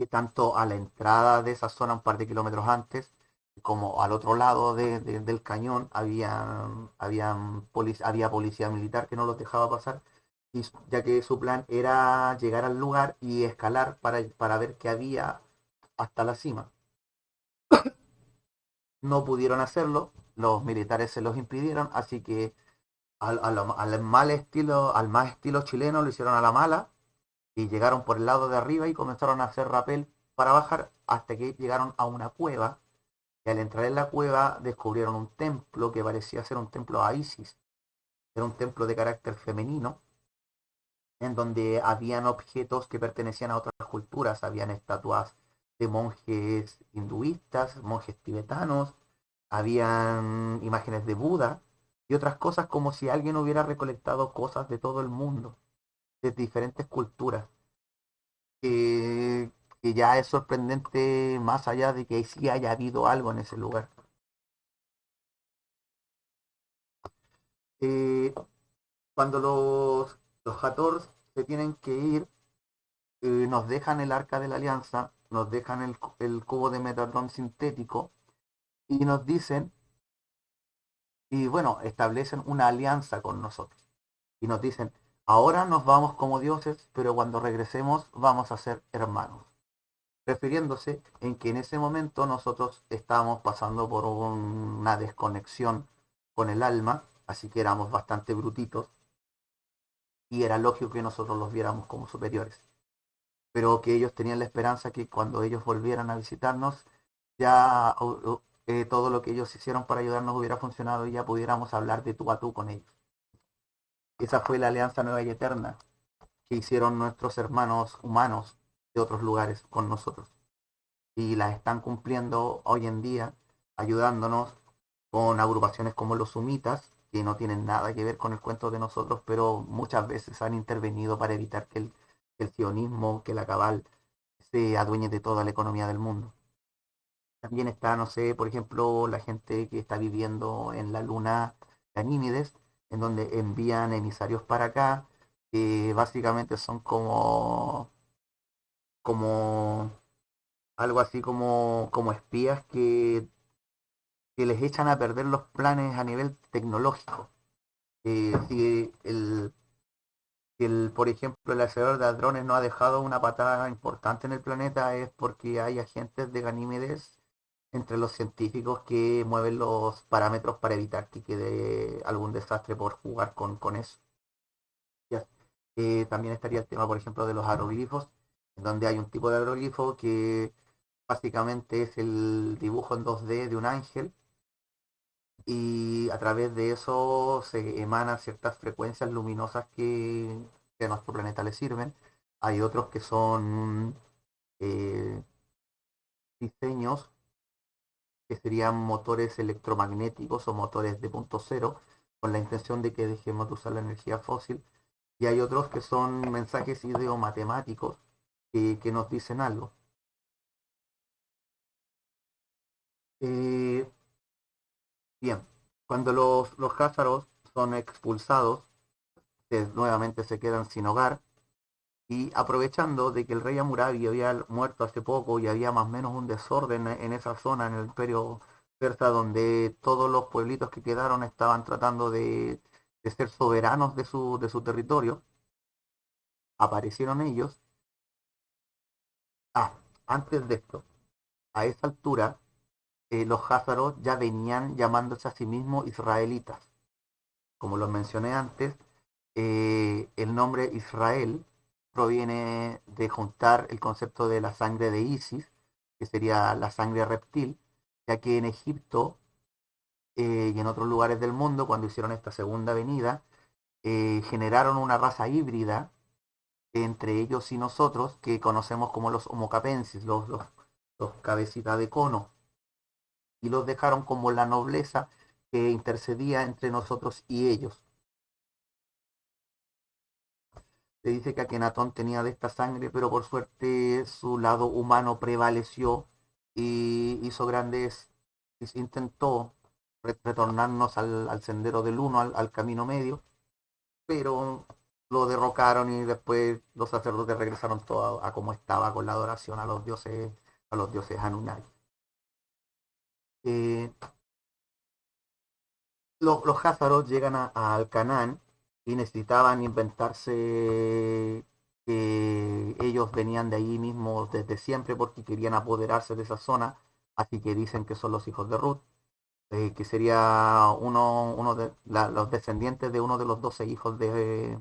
tanto a la entrada de esa zona, un par de kilómetros antes, como al otro lado del cañón, había policía militar que no los dejaba pasar, y, ya que su plan era llegar al lugar y escalar para ver qué había hasta la cima. No pudieron hacerlo, los militares se los impidieron, así que al más estilo chileno lo hicieron a la mala y llegaron por el lado de arriba y comenzaron a hacer rappel para bajar hasta que llegaron a una cueva y al entrar en la cueva descubrieron un templo que parecía ser un templo a Isis. Era un templo de carácter femenino en donde habían objetos que pertenecían a otras culturas, habían estatuas de monjes hinduistas, monjes tibetanos, habían imágenes de Buda y otras cosas como si alguien hubiera recolectado cosas de todo el mundo, de diferentes culturas, que, que ya es sorprendente más allá de que sí haya habido algo en ese lugar. Eh, Cuando los Hators se tienen que ir, nos dejan el Arca de la Alianza, nos dejan el cubo de Metatron sintético y nos dicen, y bueno, establecen una alianza con nosotros. Y nos dicen, ahora nos vamos como dioses, pero cuando regresemos vamos a ser hermanos. Refiriéndose en que en ese momento nosotros estábamos pasando por una desconexión con el alma, así que éramos bastante brutitos y era lógico que nosotros los viéramos como superiores, pero que ellos tenían la esperanza que cuando ellos volvieran a visitarnos, ya todo lo que ellos hicieron para ayudarnos hubiera funcionado y ya pudiéramos hablar de tú a tú con ellos. Esa fue la alianza nueva y eterna que hicieron nuestros hermanos humanos de otros lugares con nosotros. Y las están cumpliendo hoy en día, ayudándonos con agrupaciones como los sumitas, que no tienen nada que ver con el cuento de nosotros, pero muchas veces han intervenido para evitar que el sionismo, que la cabal se adueñe de toda la economía del mundo. También está, no sé, por ejemplo, la gente que está viviendo en la luna Ganímedes, en donde envían emisarios para acá, que básicamente son como algo así como espías que les echan a perder los planes a nivel tecnológico. Si por ejemplo, el acelerador de hadrones no ha dejado una patada importante en el planeta, es porque hay agentes de Ganímedes entre los científicos que mueven los parámetros para evitar que quede algún desastre por jugar con eso. Ya. También estaría el tema, por ejemplo, de los aeroglifos, en donde hay un tipo de aeroglifo que básicamente es el dibujo en 2D de un ángel y a través de eso se emanan ciertas frecuencias luminosas que a nuestro planeta le sirven. Hay otros que son eh, diseños que serían motores electromagnéticos o motores de punto cero, con la intención de que dejemos de usar la energía fósil. Y hay otros que son mensajes ideomatemáticos que nos dicen algo. Eh, Bien, cuando los házaros son expulsados, nuevamente se quedan sin hogar y aprovechando de que el rey Hammurabi había muerto hace poco y había más o menos un desorden en esa zona, en el imperio persa, donde todos los pueblitos que quedaron estaban tratando de ser soberanos de su territorio, aparecieron ellos. Ah, antes de esto, a esa altura, los házaros ya venían llamándose a sí mismos israelitas. Como lo mencioné antes, el nombre Israel proviene de juntar el concepto de la sangre de Isis, que sería la sangre reptil, ya que en Egipto y en otros lugares del mundo, cuando hicieron esta segunda venida, generaron una raza híbrida entre ellos y nosotros, que conocemos como los Homo capensis, los cabecitas de cono, y los dejaron como la nobleza que intercedía entre nosotros y ellos. Se dice que Akenatón tenía de esta sangre, pero por suerte su lado humano prevaleció y hizo grandes, intentó retornarnos al sendero del uno, al camino medio, pero lo derrocaron y después los sacerdotes regresaron todo a como estaba con la adoración a los dioses Anunnaki. Eh, los házaros llegan al Canaán y necesitaban inventarse que ellos venían de allí mismo desde siempre porque querían apoderarse de esa zona, así que dicen que son los hijos de Ruth, que sería uno de los descendientes de uno de los 12 hijos de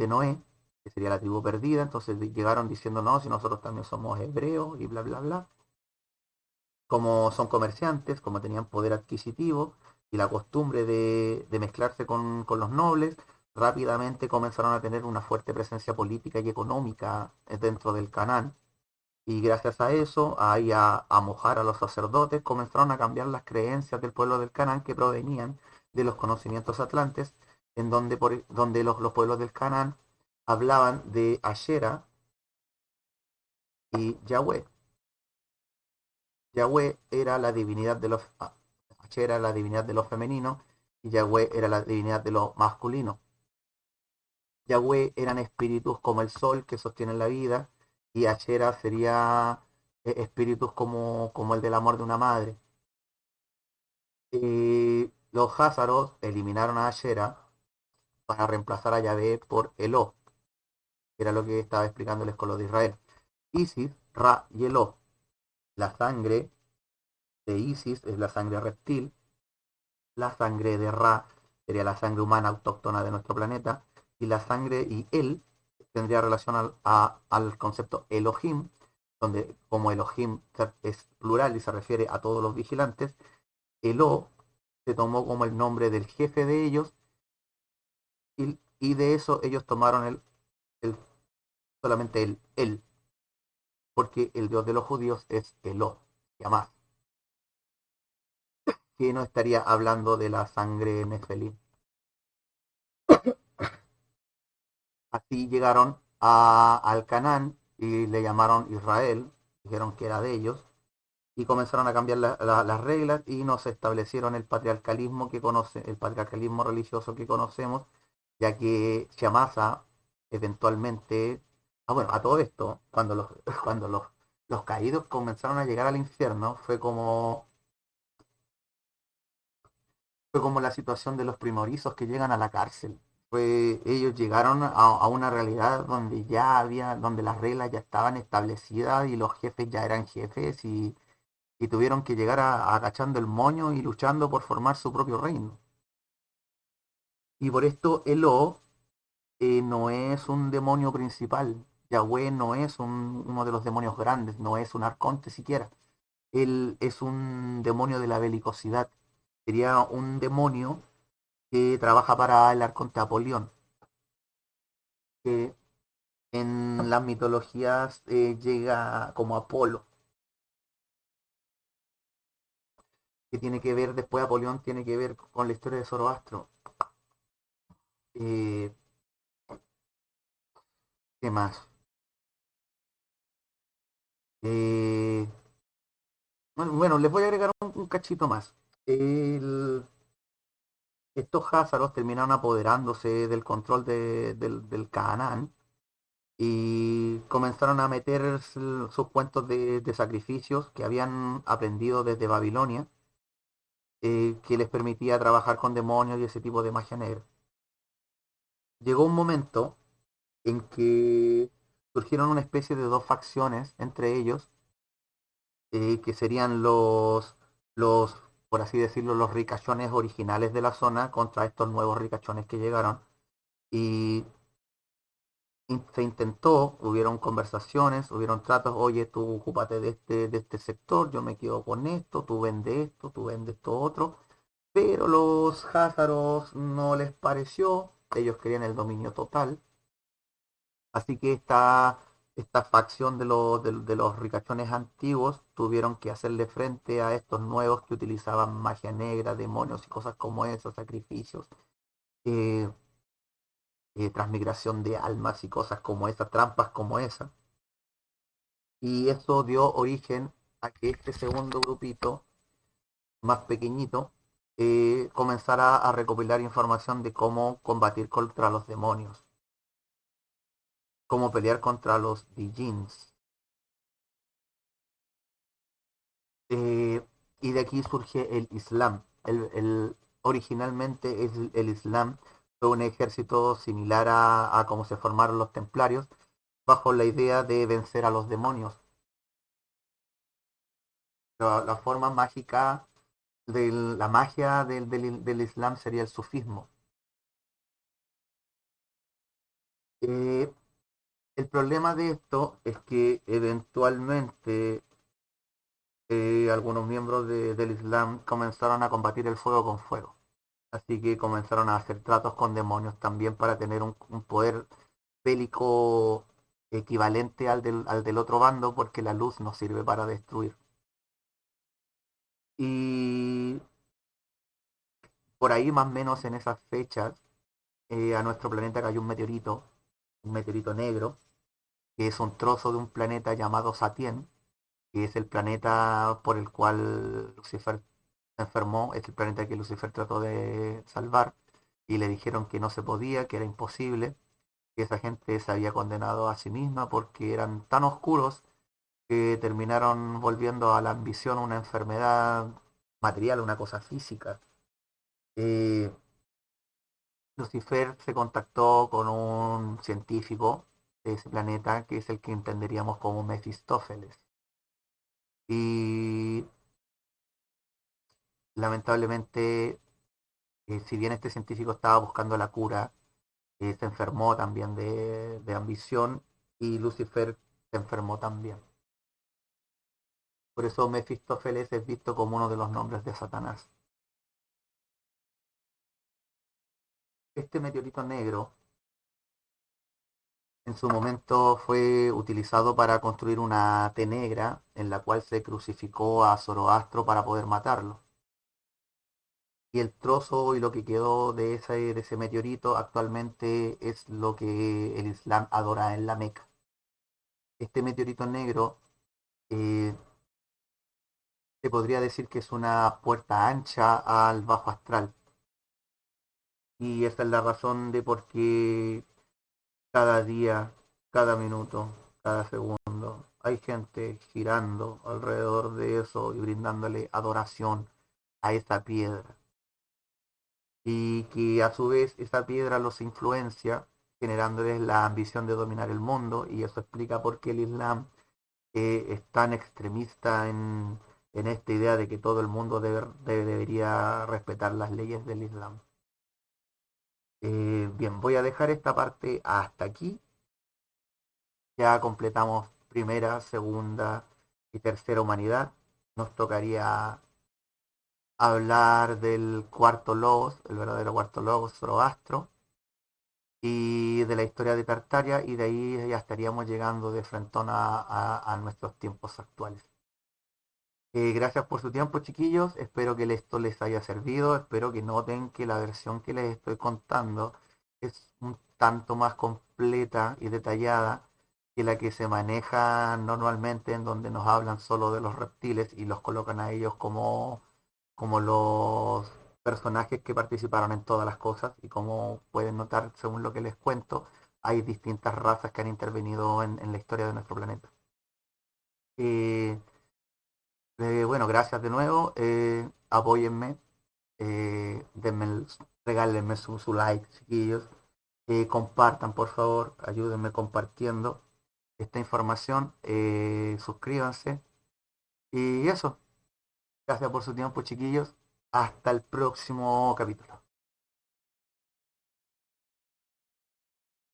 Noé, que sería la tribu perdida. Entonces llegaron diciendo, no, si nosotros también somos hebreos y bla, bla, bla. Como son comerciantes, como tenían poder adquisitivo y la costumbre de mezclarse con los nobles, rápidamente comenzaron a tener una fuerte presencia política y económica dentro del Canaán. Y gracias a eso, a mojar a los sacerdotes, comenzaron a cambiar las creencias del pueblo del Canaán que provenían de los conocimientos atlantes, en donde los pueblos del Canaán hablaban de Ashera y Yahweh. Yahweh era la divinidad de los Ashera, la divinidad de lo femenino, y Yahweh era la divinidad de lo masculino. Yahweh eran espíritus como el sol que sostienen la vida, y Ashera sería espíritus como el del amor de una madre. Los házaros eliminaron a Ashera para reemplazar a Yahvé por Eló, que era lo que estaba explicándoles con los de Israel. Isis, Ra y Eló. La sangre de Isis es la sangre reptil, la sangre de Ra sería la sangre humana autóctona de nuestro planeta, y la sangre y él tendría relación al concepto Elohim, donde como Elohim es plural y se refiere a todos los vigilantes, Elo se tomó como el nombre del jefe de ellos y de eso ellos tomaron el solamente el él, porque el dios de los judíos es Elo, más que no estaría hablando de la sangre nefelim. Así llegaron al Canaán y le llamaron Israel, dijeron que era de ellos, y comenzaron a cambiar las reglas y nos establecieron el patriarcalismo el patriarcalismo religioso que conocemos, ya que Shamasa eventualmente, bueno, a todo esto, cuando los caídos comenzaron a llegar al infierno, fue como Fue como la situación de los primorizos que llegan a la cárcel. Ellos llegaron a una realidad donde donde las reglas ya estaban establecidas y los jefes ya eran jefes y tuvieron que llegar agachando el moño y luchando por formar su propio reino. Y por esto Elo no es un demonio principal. Yahweh no es uno de los demonios grandes, no es un arconte siquiera. Él es un demonio de la belicosidad. Sería un demonio que trabaja para el arconte Apolión, que en las mitologías llega como Apolo, que tiene que ver, después Apolión tiene que ver con la historia de Zoroastro. Eh, ¿Qué más? Eh, bueno, les voy a agregar un cachito más. El- Estos házaros terminaron apoderándose del control del Canaán y comenzaron a meter sus cuentos de sacrificios que habían aprendido desde Babilonia, que les permitía trabajar con demonios y ese tipo de magia negra. Llegó un momento en que surgieron una especie de dos facciones entre ellos, que serían los, por así decirlo, los ricachones originales de la zona contra estos nuevos ricachones que llegaron. Y se intentó, hubieron conversaciones, hubieron tratos, oye, tú ocúpate de este sector, yo me quedo con esto, tú vendes esto otro, pero los házaros no les pareció, ellos querían el dominio total, así que esta facción de los ricachones antiguos tuvieron que hacerle frente a estos nuevos que utilizaban magia negra, demonios y cosas como esos, sacrificios, eh, transmigración de almas y cosas como esas, trampas como esas. Y eso dio origen a que este segundo grupito, más pequeñito, comenzara a recopilar información de cómo combatir contra los demonios, cómo pelear contra los Dijins. Eh, y de aquí surge el Islam. Originalmente el Islam fue un ejército similar a cómo se formaron los templarios, bajo la idea de vencer a los demonios. La forma mágica la magia del Islam sería el sufismo. Eh, el problema de esto es que eventualmente algunos miembros del Islam comenzaron a combatir el fuego con fuego. Así que comenzaron a hacer tratos con demonios también para tener un poder bélico equivalente al del otro bando, porque la luz no sirve para destruir. Y por ahí más o menos en esas fechas a nuestro planeta cayó un meteorito negro, que es un trozo de un planeta llamado Satien, que es el planeta por el cual Lucifer se enfermó, es el planeta que Lucifer trató de salvar, y le dijeron que no se podía, que era imposible, que esa gente se había condenado a sí misma porque eran tan oscuros que terminaron volviendo a la ambición una enfermedad material, una cosa física. Eh, Lucifer se contactó con un científico de ese planeta, que es el que entenderíamos como Mefistófeles. Y lamentablemente, si bien este científico estaba buscando la cura, se enfermó también de ambición y Lucifer se enfermó también. Por eso Mefistófeles es visto como uno de los nombres de Satanás. Este meteorito negro en su momento fue utilizado para construir una T negra en la cual se crucificó a Zoroastro para poder matarlo. Y el trozo y lo que quedó de ese meteorito actualmente es lo que el Islam adora en la Meca. Este meteorito negro eh, se podría decir que es una puerta ancha al bajo astral. Y esa es la razón de por qué cada día, cada minuto, cada segundo, hay gente girando alrededor de eso y brindándole adoración a esa piedra. y que a su vez esa piedra los influencia, generándoles la ambición de dominar el mundo, y eso explica por qué el Islam es tan extremista en esta idea de que todo el mundo debería respetar las leyes del Islam. Bien, voy a dejar esta parte hasta aquí. Ya completamos primera, segunda y tercera humanidad. Nos tocaría hablar del cuarto logos, el verdadero cuarto logos, Zoroastro, y de la historia de Tartaria, y de ahí ya estaríamos llegando de frentón a nuestros tiempos actuales. Gracias por su tiempo, chiquillos. Espero que esto les haya servido. Espero que noten que la versión que les estoy contando es un tanto más completa y detallada que la que se maneja normalmente, en donde nos hablan solo de los reptiles y los colocan a ellos como los personajes que participaron en todas las cosas. Y como pueden notar, según lo que les cuento, hay distintas razas que han intervenido en la historia de nuestro planeta. Eh, bueno, gracias de nuevo. Apóyenme, regálenme su like, chiquillos. Compartan, por favor, ayúdenme compartiendo esta información. Suscríbanse. Y eso, gracias por su tiempo, chiquillos. Hasta el próximo capítulo.